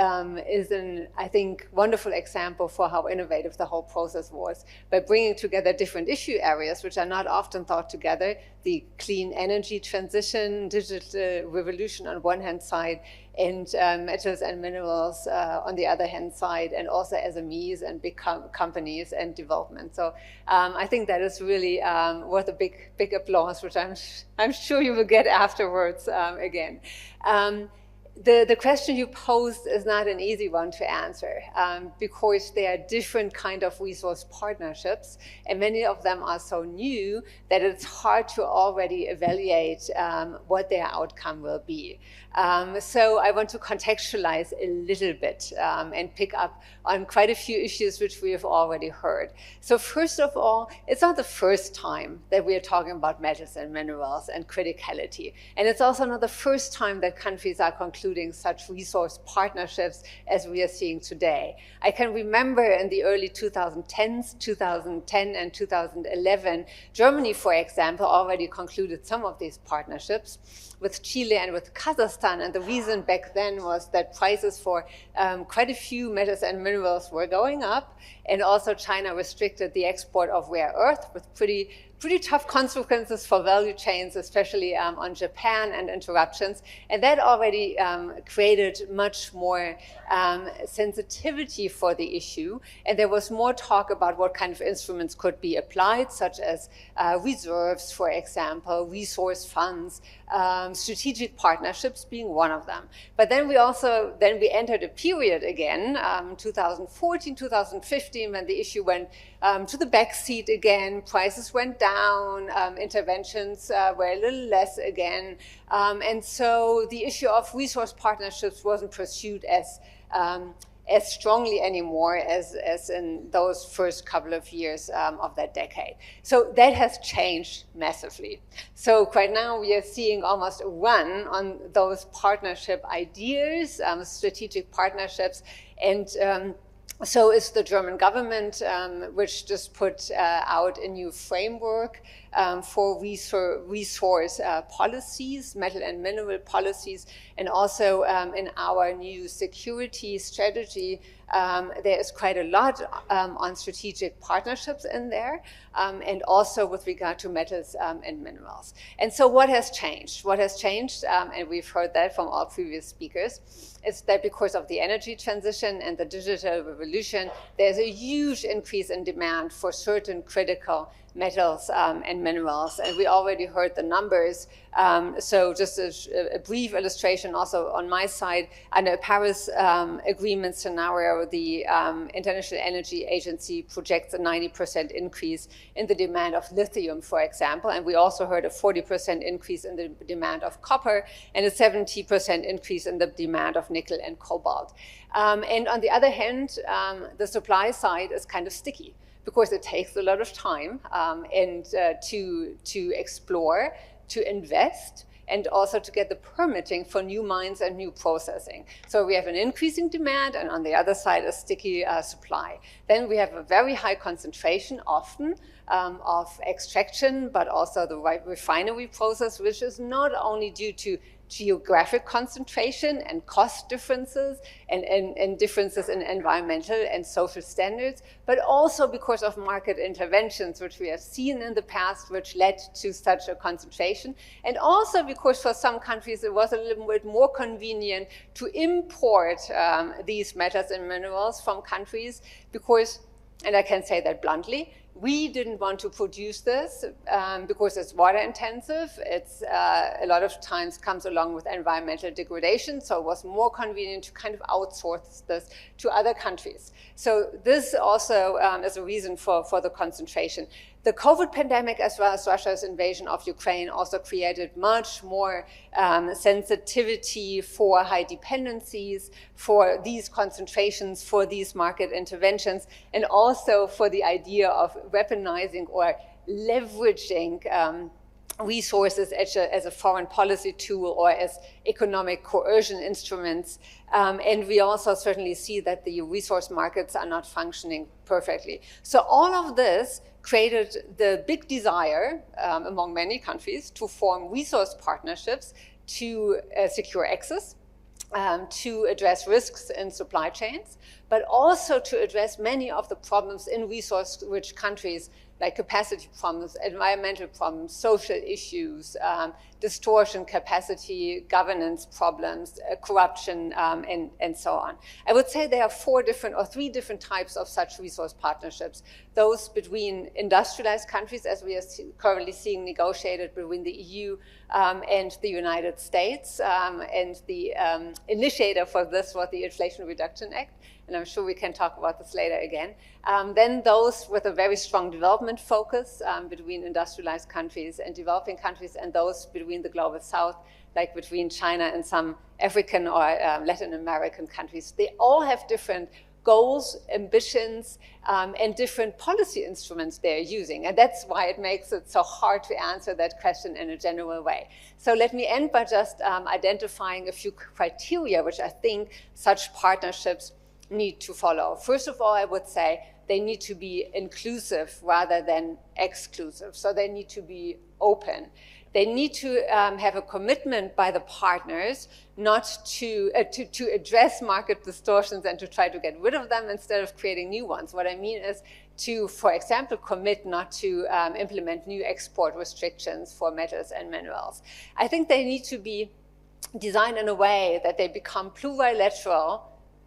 is an, I think, wonderful example for how innovative the whole process was by bringing together different issue areas which are not often thought together, the clean energy transition, digital revolution on one hand side, and metals and minerals on the other hand side, and also SMEs and big companies and development. So I think that is really worth a big applause, which I'm sure you will get afterwards again. The question you posed is not an easy one to answer because there are different kind of resource partnerships, and many of them are so new that it's hard to already evaluate what their outcome will be. So I want to contextualize a little bit and pick up on quite a few issues which we have already heard. So first of all, it's not the first time that we are talking about metals and minerals and criticality. And it's also not the first time that countries are concluding such resource partnerships as we are seeing today. I can remember in the early 2010s, 2010 and 2011, Germany, for example, already concluded some of these partnerships with Chile and with Kazakhstan. And the reason back then was that prices for quite a few metals and minerals were going up. And also China restricted the export of rare earth with pretty tough consequences for value chains, especially on Japan and interruptions. And that already created much more sensitivity for the issue. And there was more talk about what kind of instruments could be applied, such as reserves, for example, resource funds, strategic partnerships being one of them. But then we entered a period again, 2014, 2015, when the issue went to the back seat again, prices went down, interventions were a little less again. And so the issue of resource partnerships wasn't pursued as strongly anymore as in those first couple of years of that decade. So that has changed massively. So right now we are seeing almost a run on those partnership ideas, strategic partnerships, and so is the German government, which just put out a new framework for resource policies, metal and mineral policies, and also in our new security strategy, there is quite a lot on strategic partnerships in there, and also with regard to metals and minerals. And so what has changed? What has changed, and we've heard that from all previous speakers, is that because of the energy transition and the digital revolution, there's a huge increase in demand for certain critical metals and minerals. And we already heard the numbers. So just a brief illustration also on my side, under a Paris Agreement scenario, the International Energy Agency projects a 90% increase in the demand of lithium, for example. And we also heard a 40% increase in the demand of copper and a 70% increase in the demand of nickel and cobalt. And on the other hand, the supply side is kind of sticky, because it takes a lot of time and to explore, to invest, and also to get the permitting for new mines and new processing. So we have an increasing demand, and on the other side, a sticky supply. Then we have a very high concentration, often, of extraction, but also the refinery process, which is not only due to geographic concentration and cost differences and differences in environmental and social standards, but also because of market interventions, which we have seen in the past, which led to such a concentration. And also because for some countries, it was a little bit more convenient to import these metals and minerals from countries because, and I can say that bluntly, we didn't want to produce this because it's water intensive. It's a lot of times comes along with environmental degradation. So it was more convenient to kind of outsource this to other countries. So this also is a reason for the concentration. The COVID pandemic, as well as Russia's invasion of Ukraine, also created much more sensitivity for high dependencies, for these concentrations, for these market interventions, and also for the idea of weaponizing or leveraging resources as a foreign policy tool or as economic coercion instruments. And we also certainly see that the resource markets are not functioning perfectly. So all of this created the big desire among many countries to form resource partnerships to secure access, to address risks in supply chains, but also to address many of the problems in resource-rich countries, like capacity problems, environmental problems, social issues, distortion capacity, governance problems, corruption, and so on. I would say there are 3 different types of such resource partnerships. Those between industrialized countries, as we are currently seeing negotiated between the EU and the United States, and the initiator for this was the Inflation Reduction Act, and I'm sure we can talk about this later again. Then those with a very strong development focus between industrialized countries and developing countries, and those between the global south, like between China and some African or Latin American countries. They all have different goals, ambitions, and different policy instruments they're using. And that's why it makes it so hard to answer that question in a general way. So let me end by just identifying a few criteria which I think such partnerships need to follow. First of all, I would say they need to be inclusive rather than exclusive. So they need to be open. They need to have a commitment by the partners not to address market distortions and to try to get rid of them instead of creating new ones. What I mean is to, for example, commit not to implement new export restrictions for metals and minerals. I think they need to be designed in a way that they become plurilateral,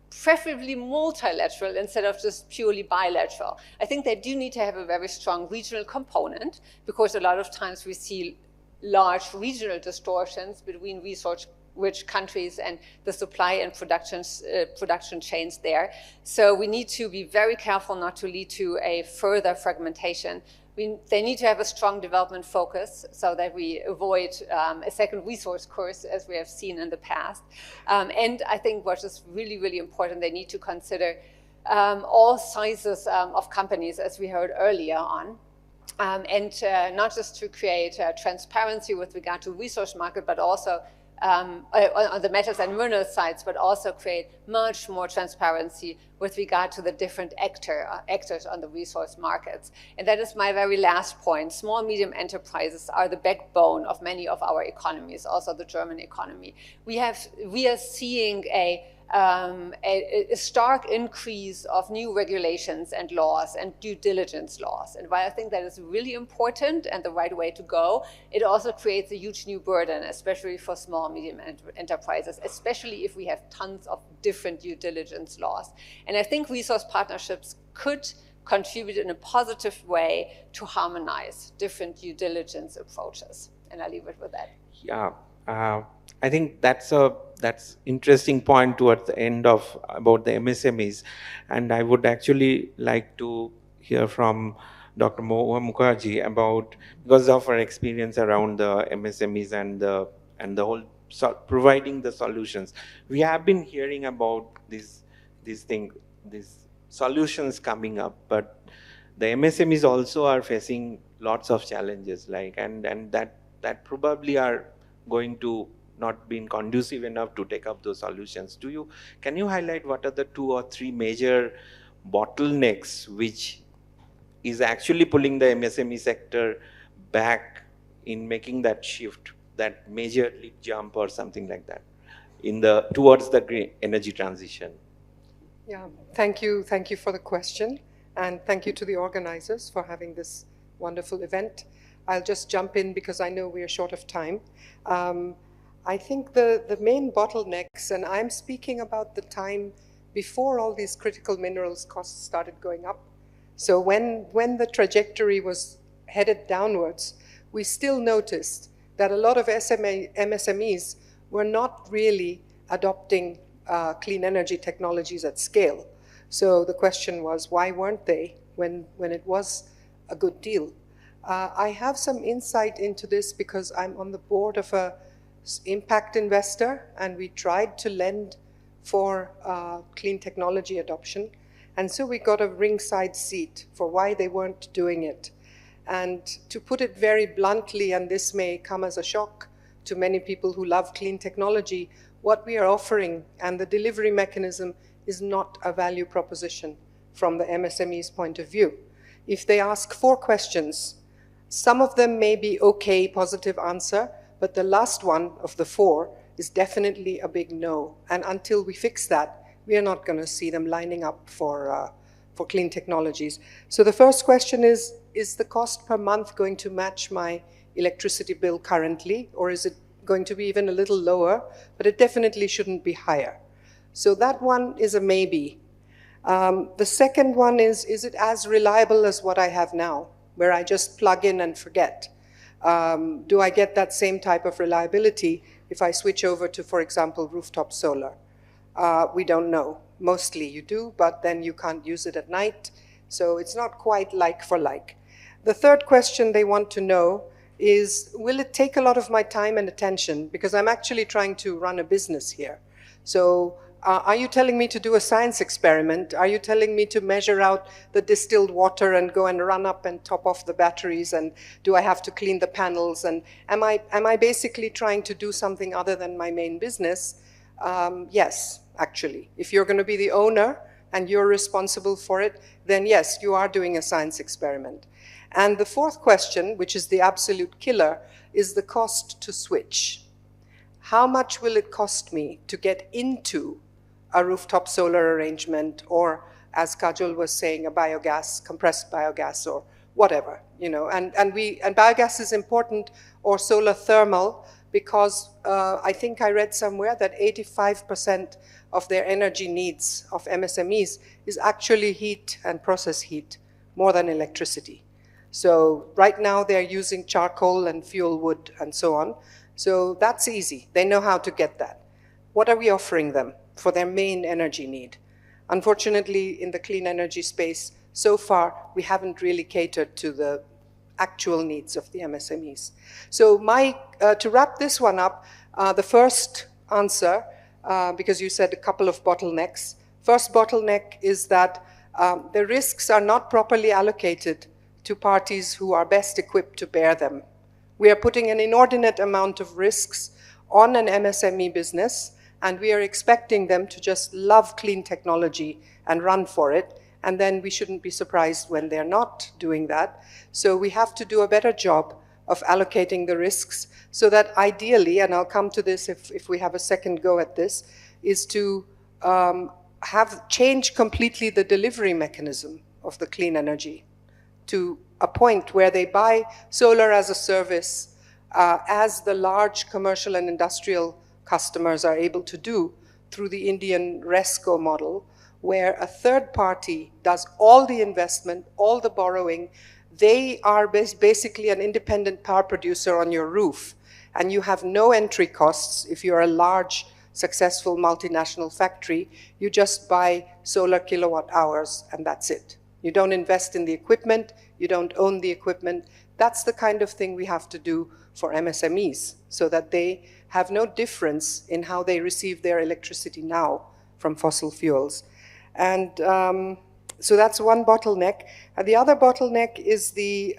preferably multilateral instead of just purely bilateral. I think they do need to have a very strong regional component, because a lot of times we see large regional distortions between resource-rich countries and the supply and production chains there. So we need to be very careful not to lead to a further fragmentation. They need to have a strong development focus so that we avoid a second resource curse, as we have seen in the past. And I think what is really, really important, they need to consider all sizes of companies, as we heard earlier on. And not just to create transparency with regard to resource market, but also on the metals and minerals sides, but also create much more transparency with regard to the different actors on the resource markets. And that is my very last point. Small, medium enterprises are the backbone of many of our economies, also the German economy. We are seeing a stark increase of new regulations and laws and due diligence laws. And while I think that is really important and the right way to go, it also creates a huge new burden, especially for small, medium enterprises, especially if we have tons of different due diligence laws. And I think resource partnerships could contribute in a positive way to harmonize different due diligence approaches. And I'll leave it with that. Yeah. I think that's interesting point towards the end about the MSMEs, and I would actually like to hear from Dr. Moha Mukherjee about, because of her experience around the MSMEs and the whole providing the solutions. We have been hearing about these solutions coming up, but the MSMEs also are facing lots of challenges, and that probably are going to not being conducive enough to take up those solutions. Can you highlight what are the 2 or 3 major bottlenecks which is actually pulling the MSME sector back in making that shift, that major leap jump or something like that towards the green energy transition? Yeah, thank you for the question, and thank you to the organizers for having this wonderful event. I'll just jump in because I know we are short of time. I think the main bottlenecks, and I'm speaking about the time before all these critical minerals costs started going up. So when the trajectory was headed downwards, we still noticed that a lot of MSMEs were not really adopting clean energy technologies at scale. So the question was, why weren't they when it was a good deal? I have some insight into this because I'm on the board of a impact investor, and we tried to lend for clean technology adoption. And so we got a ringside seat for why they weren't doing it. And to put it very bluntly, and this may come as a shock to many people who love clean technology, what we are offering and the delivery mechanism is not a value proposition from the MSME's point of view. If they ask 4 questions, some of them may be okay, positive answer, but the last one of the 4 is definitely a big no. And until we fix that, we are not going to see them lining up for clean technologies. So the first question is the cost per month going to match my electricity bill currently, or is it going to be even a little lower? But it definitely shouldn't be higher. So that one is a maybe. The second one is it as reliable as what I have now, where I just plug in and forget? Do I get that same type of reliability if I switch over to, for example, rooftop solar? We don't know. Mostly you do, but then you can't use it at night. So it's not quite like for like. The third question they want to know is, will it take a lot of my time and attention? Because I'm actually trying to run a business here. So are you telling me to do a science experiment? Are you telling me to measure out the distilled water and go and run up and top off the batteries? And do I have to clean the panels? And am I basically trying to do something other than my main business? Yes, actually. If you're going to be the owner and you're responsible for it, then yes, you are doing a science experiment. And the fourth question, which is the absolute killer, is the cost to switch. How much will it cost me to get into a rooftop solar arrangement, or, as Kajol was saying, a biogas, compressed biogas, or whatever, you know? And biogas is important, or solar thermal, because I think I read somewhere that 85% of their energy needs of MSMEs is actually heat and process heat, more than electricity. So right now they're using charcoal and fuel wood and so on. So that's easy. They know how to get that. What are we offering them for their main energy need? Unfortunately, in the clean energy space, so far, we haven't really catered to the actual needs of the MSMEs. So to wrap this one up, the first answer, because you said a couple of bottlenecks. First bottleneck is that the risks are not properly allocated to parties who are best equipped to bear them. We are putting an inordinate amount of risks on an MSME business, and we are expecting them to just love clean technology and run for it, and then we shouldn't be surprised when they're not doing that. So we have to do a better job of allocating the risks so that ideally, and I'll come to this if we have a second go at this, is to change completely the delivery mechanism of the clean energy to a point where they buy solar as a service, as the large commercial and industrial customers are able to do through the Indian RESCO model, where a third party does all the investment, all the borrowing. They are basically an independent power producer on your roof, and you have no entry costs. If you're a large, successful multinational factory, you just buy solar kilowatt hours, and that's it. You don't invest in the equipment, you don't own the equipment. That's the kind of thing we have to do for MSMEs, so that they have no difference in how they receive their electricity now from fossil fuels. And so that's one bottleneck. And the other bottleneck is the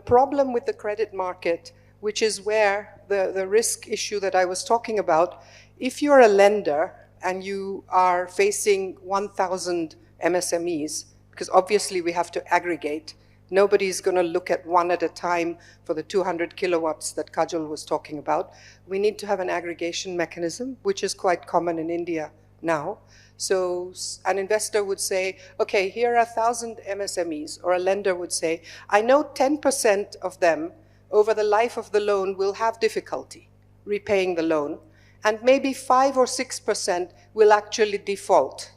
problem with the credit market, which is where the risk issue that I was talking about. If you're a lender and you are facing 1,000 MSMEs, because obviously we have to aggregate. Nobody's going to look at one at a time for the 200 kilowatts that Kajol was talking about. We need to have an aggregation mechanism, which is quite common in India now. So an investor would say, okay, here are 1,000 MSMEs, or a lender would say, I know 10% of them over the life of the loan will have difficulty repaying the loan, and maybe 5 or 6% will actually default.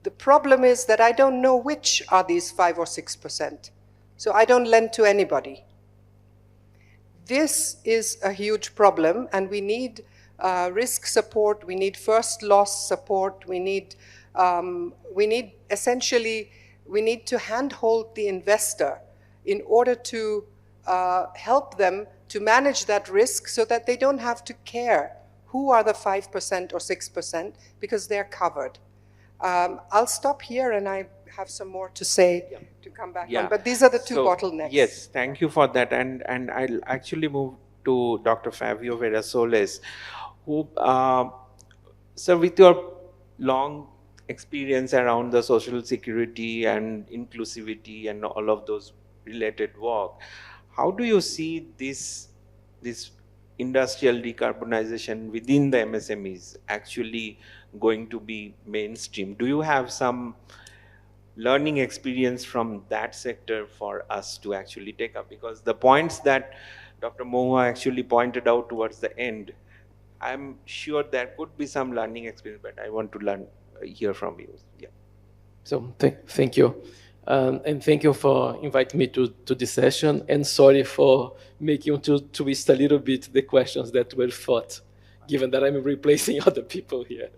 The problem is that I don't know which are these 5 or 6%. So I don't lend to anybody. This is a huge problem, and we need risk support, we need first loss support, we need essentially to handhold the investor in order to help them to manage that risk so that they don't have to care who are the 5% or 6%, because they're covered. I'll stop here, and I'm have some more to say Yeah. to come back Yeah. on. But these are the two So, bottlenecks. Yes, thank you for that. And I'll actually move to Dr. Fabio Verasoles, who, so with your long experience around the social security and inclusivity and all of those related work, how do you see this industrial decarbonization within the MSMEs actually going to be mainstream? Do you have some learning experience from that sector for us to actually take up? Because the points that Dr. Mohua actually pointed out towards the end, I'm sure there could be some learning experience, but I want to hear from you. Yeah. So thank you. And thank you for inviting me to this session, and sorry for making you to twist a little bit the questions that were thought, given that I'm replacing other people here.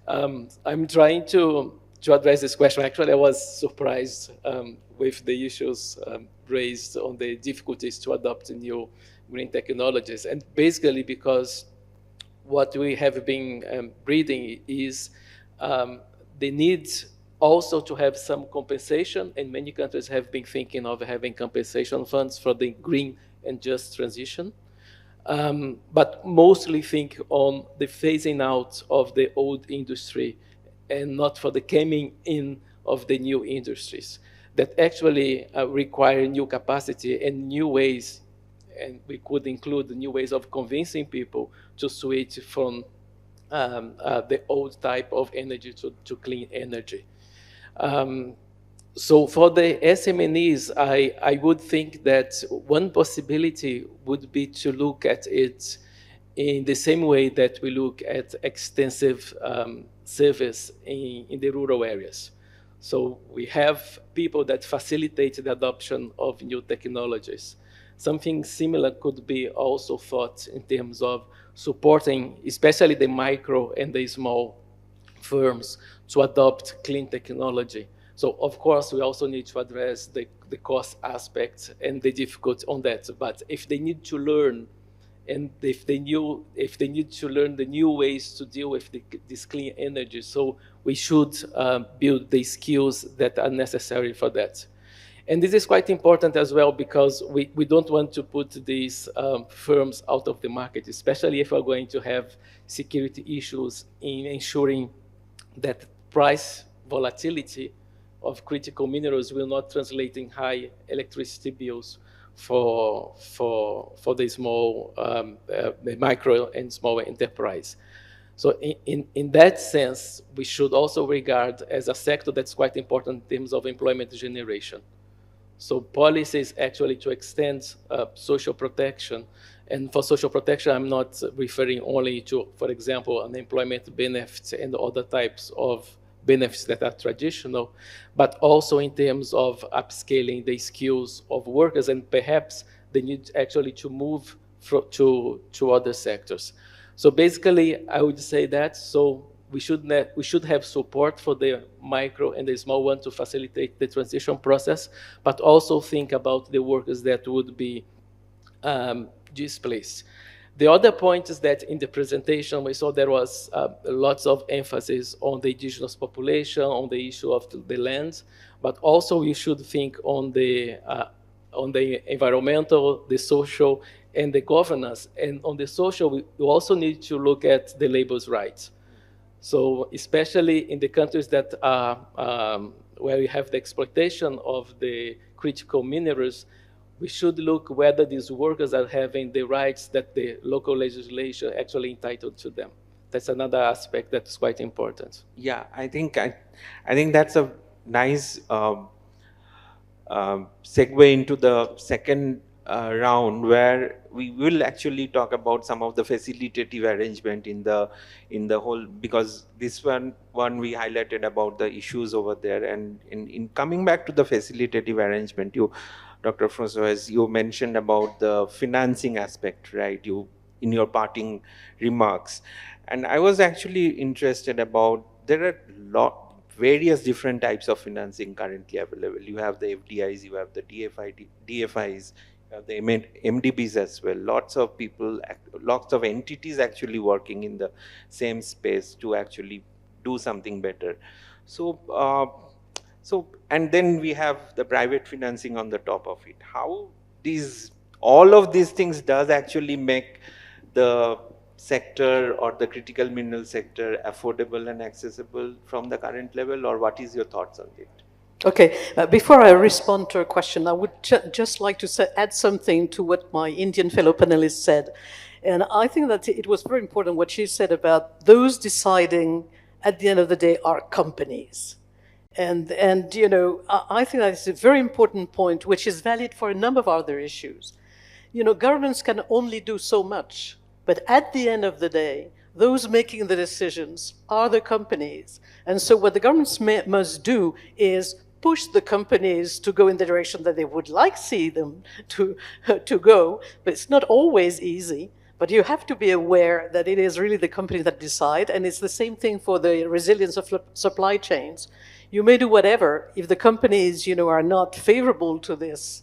I'm trying to address this question. Actually, I was surprised with the issues raised on the difficulties to adopt new green technologies. And basically because what we have been reading is the need also to have some compensation, and many countries have been thinking of having compensation funds for the green and just transition. But mostly think on the phasing out of the old industry and not for the coming in of the new industries that actually require new capacity and new ways, and we could include new ways of convincing people to switch from the old type of energy to clean energy. So for the SMEs, I would think that one possibility would be to look at it in the same way that we look at extensive service in the rural areas. So we have people that facilitate the adoption of new technologies. Something similar could be also thought in terms of supporting, especially the micro and the small firms, to adopt clean technology. So of course, we also need to address the cost aspects and the difficulty on that. But if they need to learn, and if they need to learn the new ways to deal with this clean energy, so we should build the skills that are necessary for that. And this is quite important as well, because we don't want to put these firms out of the market, especially if we're going to have security issues in ensuring that price volatility of critical minerals will not translate in high electricity bills for the small, the micro and small enterprise. So in that sense, we should also regard as a sector that's quite important in terms of employment generation. So policies actually to extend social protection. And for social protection, I'm not referring only to, for example, unemployment benefits and other types of benefits that are traditional, but also in terms of upscaling the skills of workers, and perhaps they need actually to move to other sectors. So basically, I would say that, so we should have support for the micro and the small one to facilitate the transition process, but also think about the workers that would be displaced. The other point is that in the presentation, we saw there was lots of emphasis on the indigenous population, on the issue of the land, but also we should think on the environmental, the social, and the governance. And on the social, we also need to look at the labor's rights. So especially in the countries that are where we have the exploitation of the critical minerals, we should look whether these workers are having the rights that the local legislation actually entitled to them. That's another aspect that's quite important. Yeah, I think that's a nice segue into the second round, where we will actually talk about some of the facilitative arrangement in the whole, because this one we highlighted about the issues over there, and in coming back to the facilitative arrangement, Dr. François, you mentioned about the financing aspect, right? In your parting remarks, and I was actually interested about, there are various different types of financing currently available. You have the FDIs, you have the DFIs, you have the MDBs as well. Lots of people, lots of entities actually working in the same space to actually do something better. So So, and then we have the private financing on the top of it. How all of these things does actually make the sector or the critical mineral sector affordable and accessible from the current level, or what is your thoughts on it? Okay, before I respond to a question, I would just like to add something to what my Indian fellow panelists said. And I think that it was very important what she said about those deciding at the end of the day are companies. And you know, I think that is a very important point, which is valid for a number of other issues. You know, governments can only do so much, but at the end of the day, those making the decisions are the companies. And so what the governments must do is push the companies to go in the direction that they would like see them to go, but it's not always easy. But you have to be aware that it is really the companies that decide, and it's the same thing for the resilience of supply chains. You may do whatever. If the companies, you know, are not favorable to this,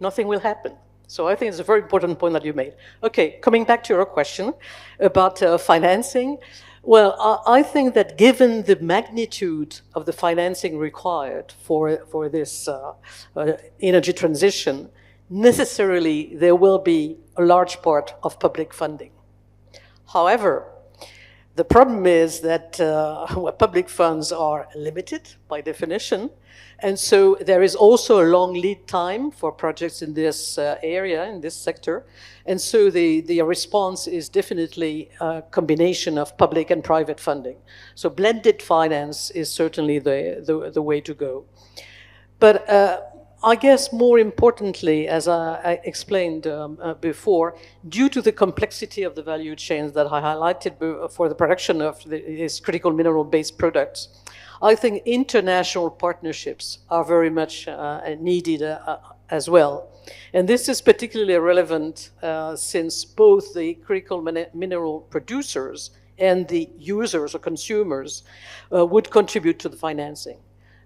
nothing will happen. So I think it's a very important point that you made. Okay, coming back to your question about financing. Well, I think that given the magnitude of the financing required for this energy transition, necessarily there will be a large part of public funding. However, the problem is that public funds are limited by definition, and so there is also a long lead time for projects in this area, in this sector, and so the response is definitely a combination of public and private funding. So blended finance is certainly the way to go. But I guess more importantly, as I explained before, due to the complexity of the value chains that I highlighted for the production of these critical mineral-based products, I think international partnerships are very much needed as well. And this is particularly relevant since both the critical mineral producers and the users or consumers would contribute to the financing.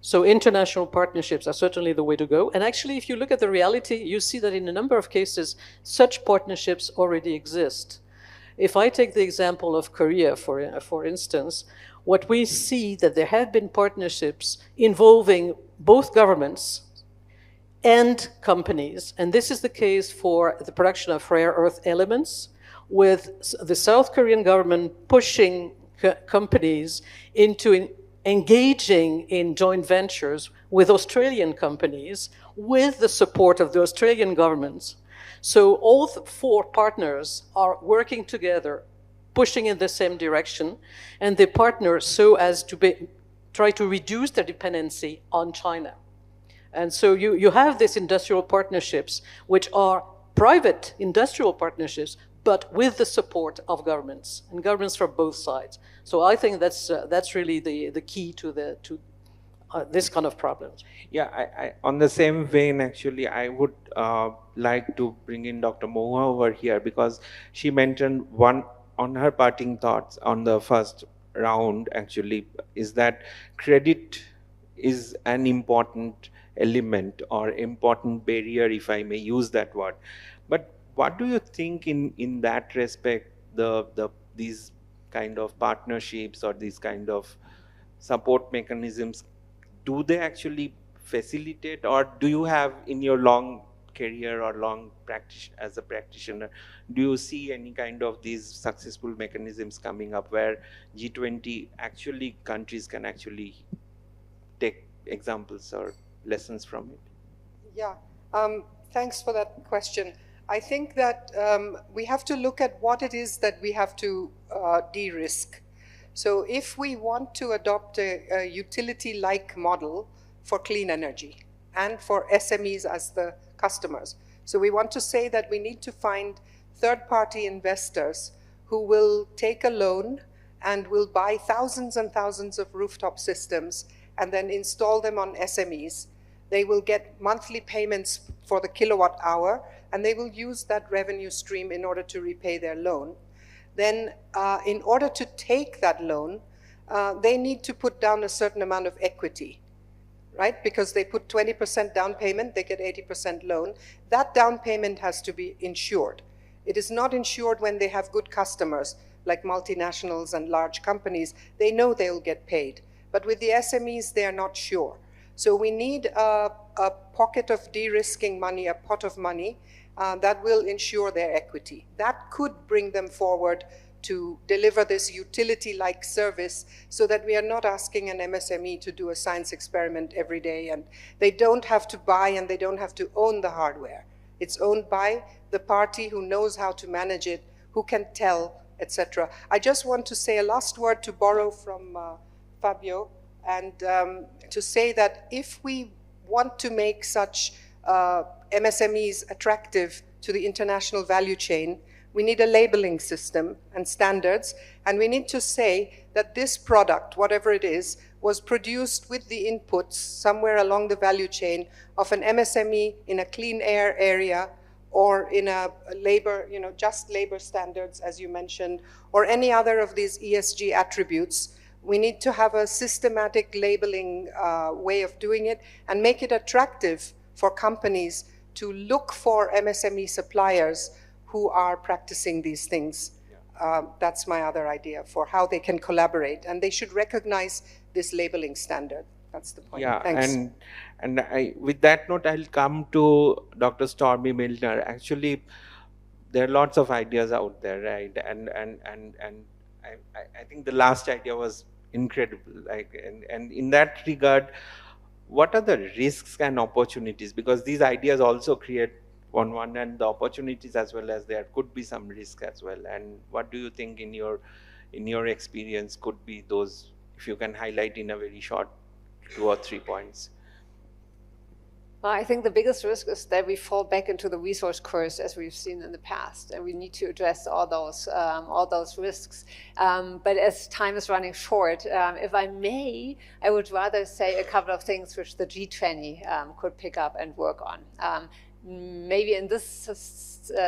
So international partnerships are certainly the way to go. And actually, if you look at the reality, you see that in a number of cases, such partnerships already exist. If I take the example of Korea, for instance, what we see that there have been partnerships involving both governments and companies. And this is the case for the production of rare earth elements, with the South Korean government pushing companies into engaging in joint ventures with Australian companies with the support of the Australian government. So all four partners are working together, pushing in the same direction, and they partner so as to try to reduce their dependency on China. And so you have these industrial partnerships, which are private industrial partnerships, but with the support of governments, and governments from both sides. So I think that's really the key to this kind of problems. Yeah, I on the same vein, actually, I would like to bring in Dr. Moha over here, because she mentioned one on her parting thoughts on the first round, actually, is that credit is an important element or important barrier, if I may use that word. But what do you think in that respect, these kind of partnerships or these kind of support mechanisms, do they actually facilitate, or do you have in your long career or long practice as a practitioner, do you see any kind of these successful mechanisms coming up where G20 actually countries can actually take examples or lessons from it? Yeah, thanks for that question. I think that we have to look at what it is that we have to de-risk. So if we want to adopt a utility-like model for clean energy and for SMEs as the customers, so we want to say that we need to find third-party investors who will take a loan and will buy thousands and thousands of rooftop systems and then install them on SMEs. They will get monthly payments for the kilowatt hour, and they will use that revenue stream in order to repay their loan. Then in order to take that loan, they need to put down a certain amount of equity, right? Because they put 20% down payment, they get 80% loan. That down payment has to be insured. It is not insured when they have good customers, like multinationals and large companies. They know they'll get paid. But with the SMEs, they are not sure. So we need a pocket of de-risking money, a pot of money that will ensure their equity. That could bring them forward to deliver this utility-like service so that we are not asking an MSME to do a science experiment every day, and they don't have to buy and they don't have to own the hardware. It's owned by the party who knows how to manage it, who can tell, etc. I just want to say a last word to borrow from Fabio, and to say that if we want to make such MSMEs attractive to the international value chain, we need a labeling system and standards, and we need to say that this product, whatever it is, was produced with the inputs somewhere along the value chain of an MSME in a clean air area, or in a labor, just labor standards, as you mentioned, or any other of these ESG attributes. We need to have a systematic labeling way of doing it and make it attractive for companies to look for MSME suppliers who are practicing these things. That's my other idea for how they can collaborate, and they should recognize this labeling standard. That's the point. Yeah, Thanks. and with that note, I'll come to Dr. Stormy Milner. Actually, there are lots of ideas out there, right? And I think the last idea was incredible. And in that regard, what are the risks and opportunities? Because these ideas also create on one hand the opportunities, as well as there could be some risk as well. And what do you think in your experience could be those, if you can highlight in a very short 2 or 3 points? Well, I think the biggest risk is that we fall back into the resource curse as we've seen in the past, and we need to address all those risks. But as time is running short, if I may, I would rather say a couple of things which the G20 could pick up and work on. Maybe in this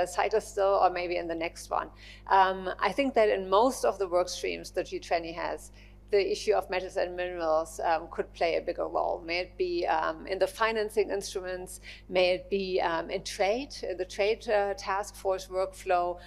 cycle still, or maybe in the next one. I think that in most of the work streams the G20 has, the issue of metals and minerals could play a bigger role. May it be in the financing instruments, may it be in trade, the trade task force workflow,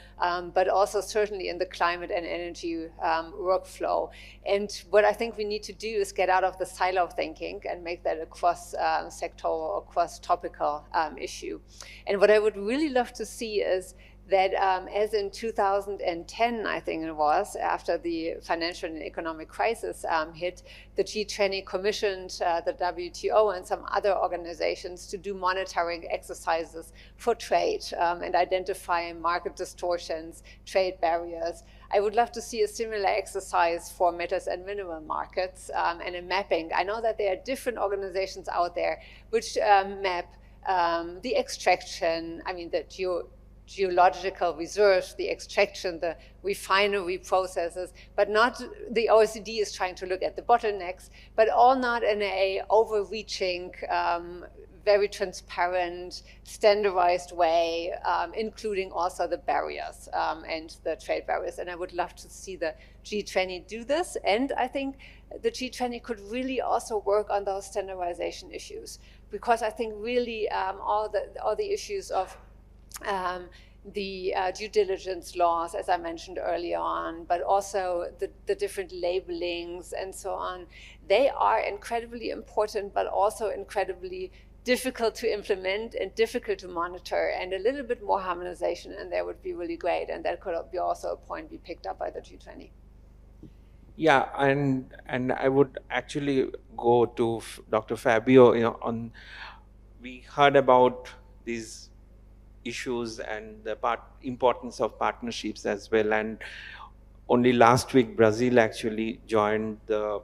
but also certainly in the climate and energy workflow. And what I think we need to do is get out of the silo thinking and make that a cross-sectoral or cross-topical issue. And what I would really love to see is that as in 2010, I think it was, after the financial and economic crisis hit, the G20 commissioned the WTO and some other organizations to do monitoring exercises for trade and identify market distortions, trade barriers. I would love to see a similar exercise for metals and mineral markets and a mapping. I know that there are different organizations out there which map the extraction, the geological reserves, the extraction, the refinery processes, but not the OECD is trying to look at the bottlenecks, but all not in a overreaching, very transparent, standardized way, including also the barriers and the trade barriers. And I would love to see the G20 do this. And I think the G20 could really also work on those standardization issues, because I think really all the issues of the due diligence laws, as I mentioned earlier on, but also the different labelings and so on, they are incredibly important, but also incredibly difficult to implement and difficult to monitor, and a little bit more harmonization in there would be really great, and that could be also a point be picked up by the G20. Yeah, and I would actually go to Dr. Fabio. We heard about these issues and the importance of partnerships as well. And only last week, Brazil actually joined the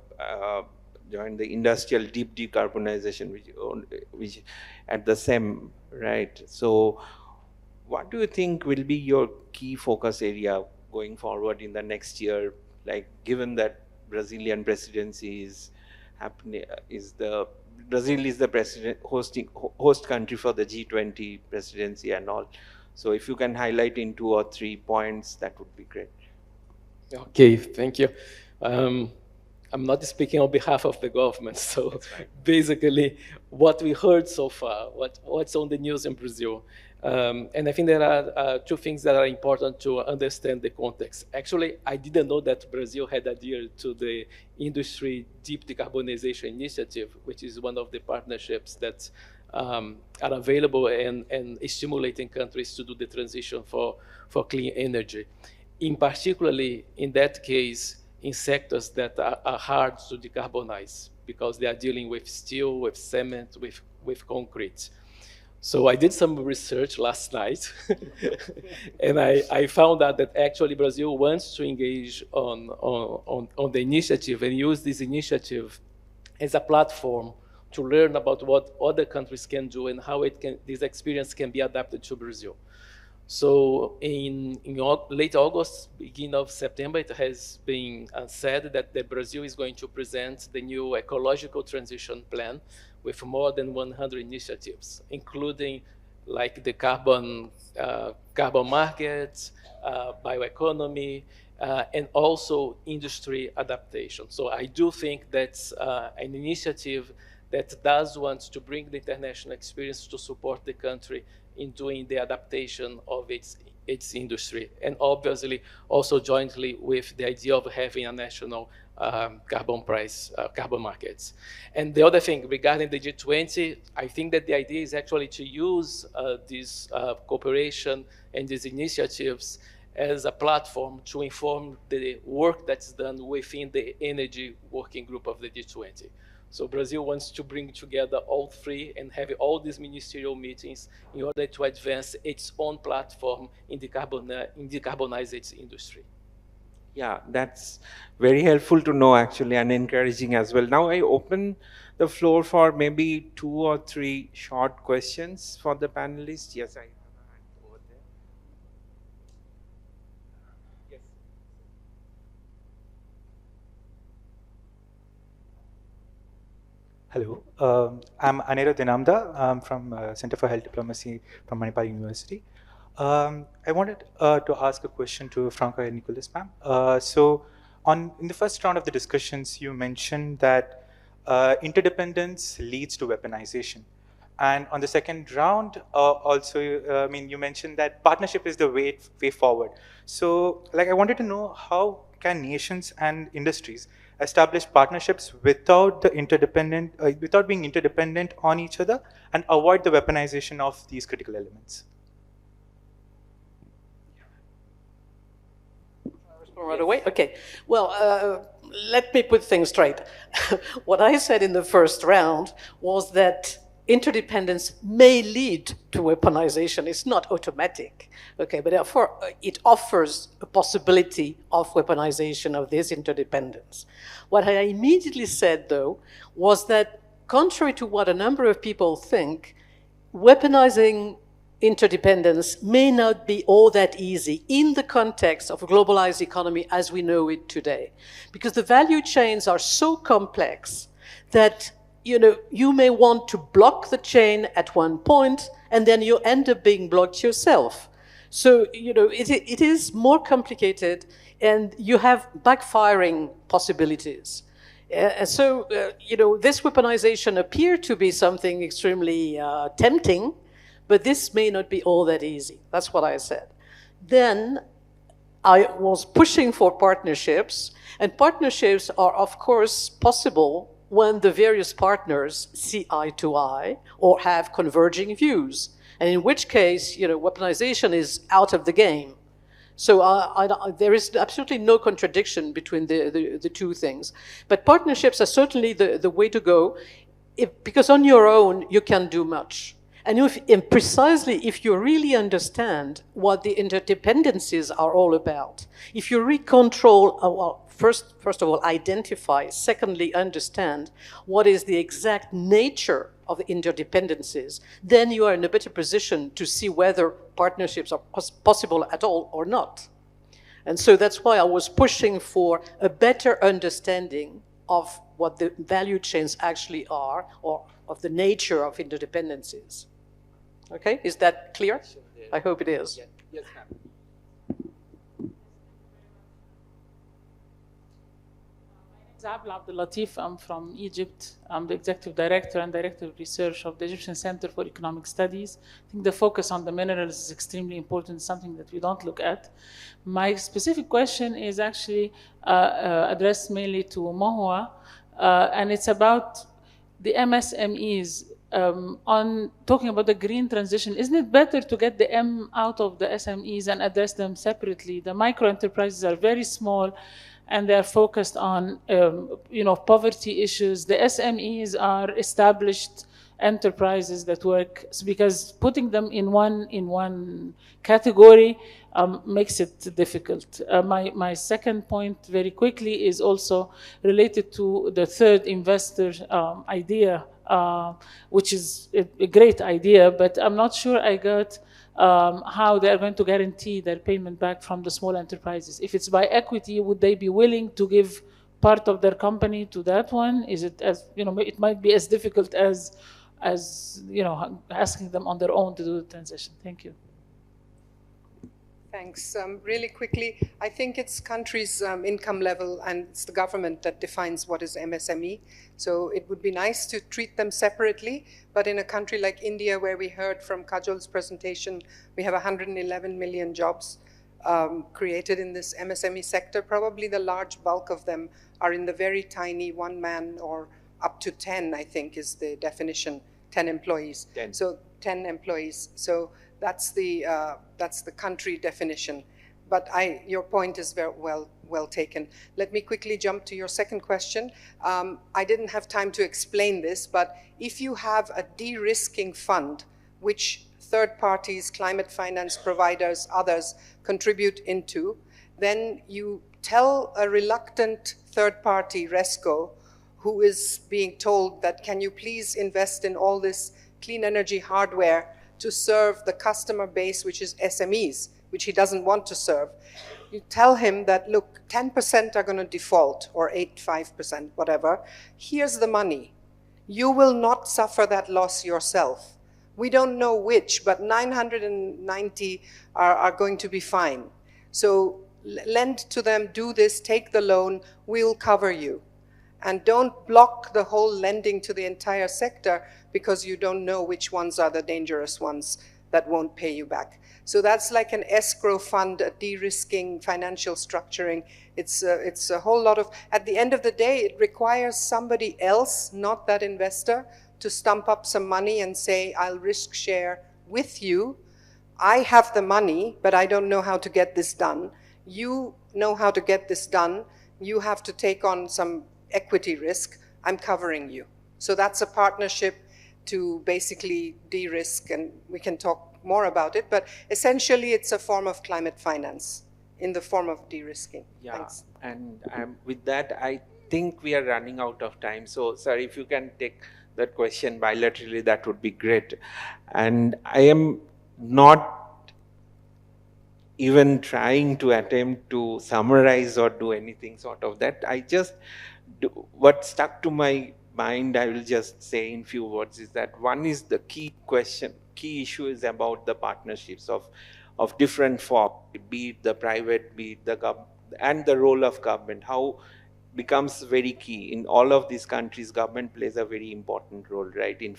industrial deep decarbonization, which at the same, right? So what do you think will be your key focus area going forward in the next year? Like, given that Brazilian presidency is happening, Brazil is the host country for the G20 presidency and all. So if you can highlight in 2 or 3 points, that would be great. Okay, thank you. I'm not speaking on behalf of the government, so basically what we heard so far, what's on the news in Brazil, And I think there are two things that are important to understand the context. Actually, I didn't know that Brazil had adhered to the Industry Deep Decarbonization Initiative, which is one of the partnerships that are available and stimulating countries to do the transition for clean energy. In particularly, in that case, in sectors that are hard to decarbonize because they are dealing with steel, with cement, with concrete. So I did some research last night, and I found out that actually Brazil wants to engage on the initiative and use this initiative as a platform to learn about what other countries can do and how this experience can be adapted to Brazil. So in late August, beginning of September, it has been said that Brazil is going to present the new ecological transition plan with more than 100 initiatives, including like the carbon markets, bioeconomy, and also industry adaptation. So I do think that's an initiative that does want to bring the international experience to support the country in doing the adaptation of its industry, and obviously also jointly with the idea of having a national carbon price, carbon markets. And the other thing regarding the G20, I think that the idea is actually to use this cooperation and these initiatives as a platform to inform the work that's done within the energy working group of the G20. So Brazil wants to bring together all three and have all these ministerial meetings in order to advance its own platform in decarbonize its industry. Yeah, that's very helpful to know actually, and encouraging as well. Now I open the floor for maybe 2 or 3 short questions for the panelists. Yes, I have a hand over there. Yes. Hello, I'm Anirudh Dinamda. I'm from Center for Health Diplomacy from Manipal University. I wanted to ask a question to Franca and Nicholas, ma'am. In the first round of the discussions, you mentioned that interdependence leads to weaponization. And on the second round, you mentioned that partnership is the way forward. So, I wanted to know, how can nations and industries establish partnerships without being interdependent on each other and avoid the weaponization of these critical elements? Right away? Okay. Well, let me put things straight. What I said in the first round was that interdependence may lead to weaponization. It's not automatic. Okay, but therefore it offers a possibility of weaponization of this interdependence. What I immediately said, though, was that contrary to what a number of people think, weaponizing interdependence may not be all that easy in the context of a globalized economy as we know it today. Because the value chains are so complex that you may want to block the chain at one point and then you end up being blocked yourself. So, it is more complicated and you have backfiring possibilities. This weaponization appeared to be something extremely tempting, but this may not be all that easy. That's what I said. Then I was pushing for partnerships, and partnerships are, of course, possible when the various partners see eye to eye or have converging views, and in which case, weaponization is out of the game. So there is absolutely no contradiction between the two things. But partnerships are certainly the way to go, because on your own, you can do much. And precisely if you really understand what the interdependencies are all about, if you recontrol, first of all, identify, secondly, understand what is the exact nature of the interdependencies, then you are in a better position to see whether partnerships are possible at all or not. And so that's why I was pushing for a better understanding of what the value chains actually are, or of the nature of interdependencies. Okay, is that clear? I hope it is. Yes, ma'am. Zabla Abdul Latif. I'm from Egypt. I'm the Executive Director and Director of Research of the Egyptian Center for Economic Studies. I think the focus on the minerals is extremely important, something that we don't look at. My specific question is actually addressed mainly to Mohua, and it's about the MSMEs. On talking about the green transition, isn't it better to get the M out of the SMEs and address them separately? The micro enterprises are very small, and they are focused on poverty issues. The SMEs are established enterprises that work, because putting them in one category makes it difficult. My second point, very quickly, is also related to the third investor idea, which is a great idea, but I'm not sure I got how they are going to guarantee their payment back from the small enterprises. If it's by equity, would they be willing to give part of their company to that one? Is it as, it might be as difficult as asking them on their own to do the transition. Thank you. Thanks. Really quickly, I think it's countries' income level, and it's the government that defines what is MSME. So it would be nice to treat them separately, but in a country like India, where we heard from Kajol's presentation, we have 111 million jobs created in this MSME sector. Probably the large bulk of them are in the very tiny one man, or up to 10, I think is the definition, 10 employees. 10. So 10 employees. So that's the country definition. But your point is very well taken. Let me quickly jump to your second question. I didn't have time to explain this, but if you have a de-risking fund, which third parties, climate finance providers, others contribute into, then you tell a reluctant third party, RESCO, who is being told that, can you please invest in all this clean energy hardware to serve the customer base, which is SMEs, which he doesn't want to serve. You tell him that, look, 10% are going to default, or 5%, whatever. Here's the money. You will not suffer that loss yourself. We don't know which, but 990 are going to be fine. So lend to them, do this, take the loan, we'll cover you. And don't block the whole lending to the entire sector because you don't know which ones are the dangerous ones that won't pay you back. So that's like an escrow fund, a de-risking, financial structuring. It's a whole lot of, at the end of the day, it requires somebody else, not that investor, to stump up some money and say, I'll risk share with you. I have the money, but I don't know how to get this done. You know how to get this done. You have to take on some equity risk. I'm covering you. So that's a partnership to basically de-risk, and we can talk more about it, but essentially it's a form of climate finance in the form of de-risking. Yeah, thanks. And with that, I think we are running out of time. So, sir, if you can take that question bilaterally, that would be great. And I am not even trying to attempt to summarize or do anything sort of that. I just, what stuck to my mind, I will just say in few words, is that one is the key issue is about the partnerships of different forms, be it the private, be it the government, and the role of government, how becomes very key. In all of these countries, government plays a very important role, right, in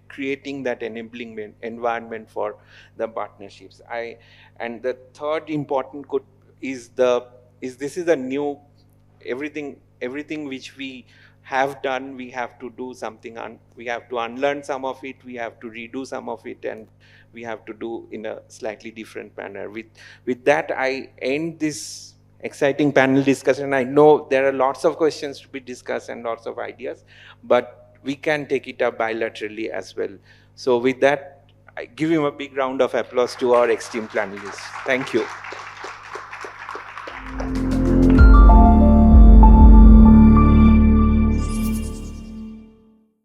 creating that enabling environment for the partnerships. And the third important is this is a new, everything which we have done, we have to do something, we have to unlearn some of it, we have to redo some of it, and we have to do in a slightly different manner. With that, I end this exciting panel discussion. I know there are lots of questions to be discussed and lots of ideas, but we can take it up bilaterally as well. So with that, I give him a big round of applause to our esteemed panelists. Thank you.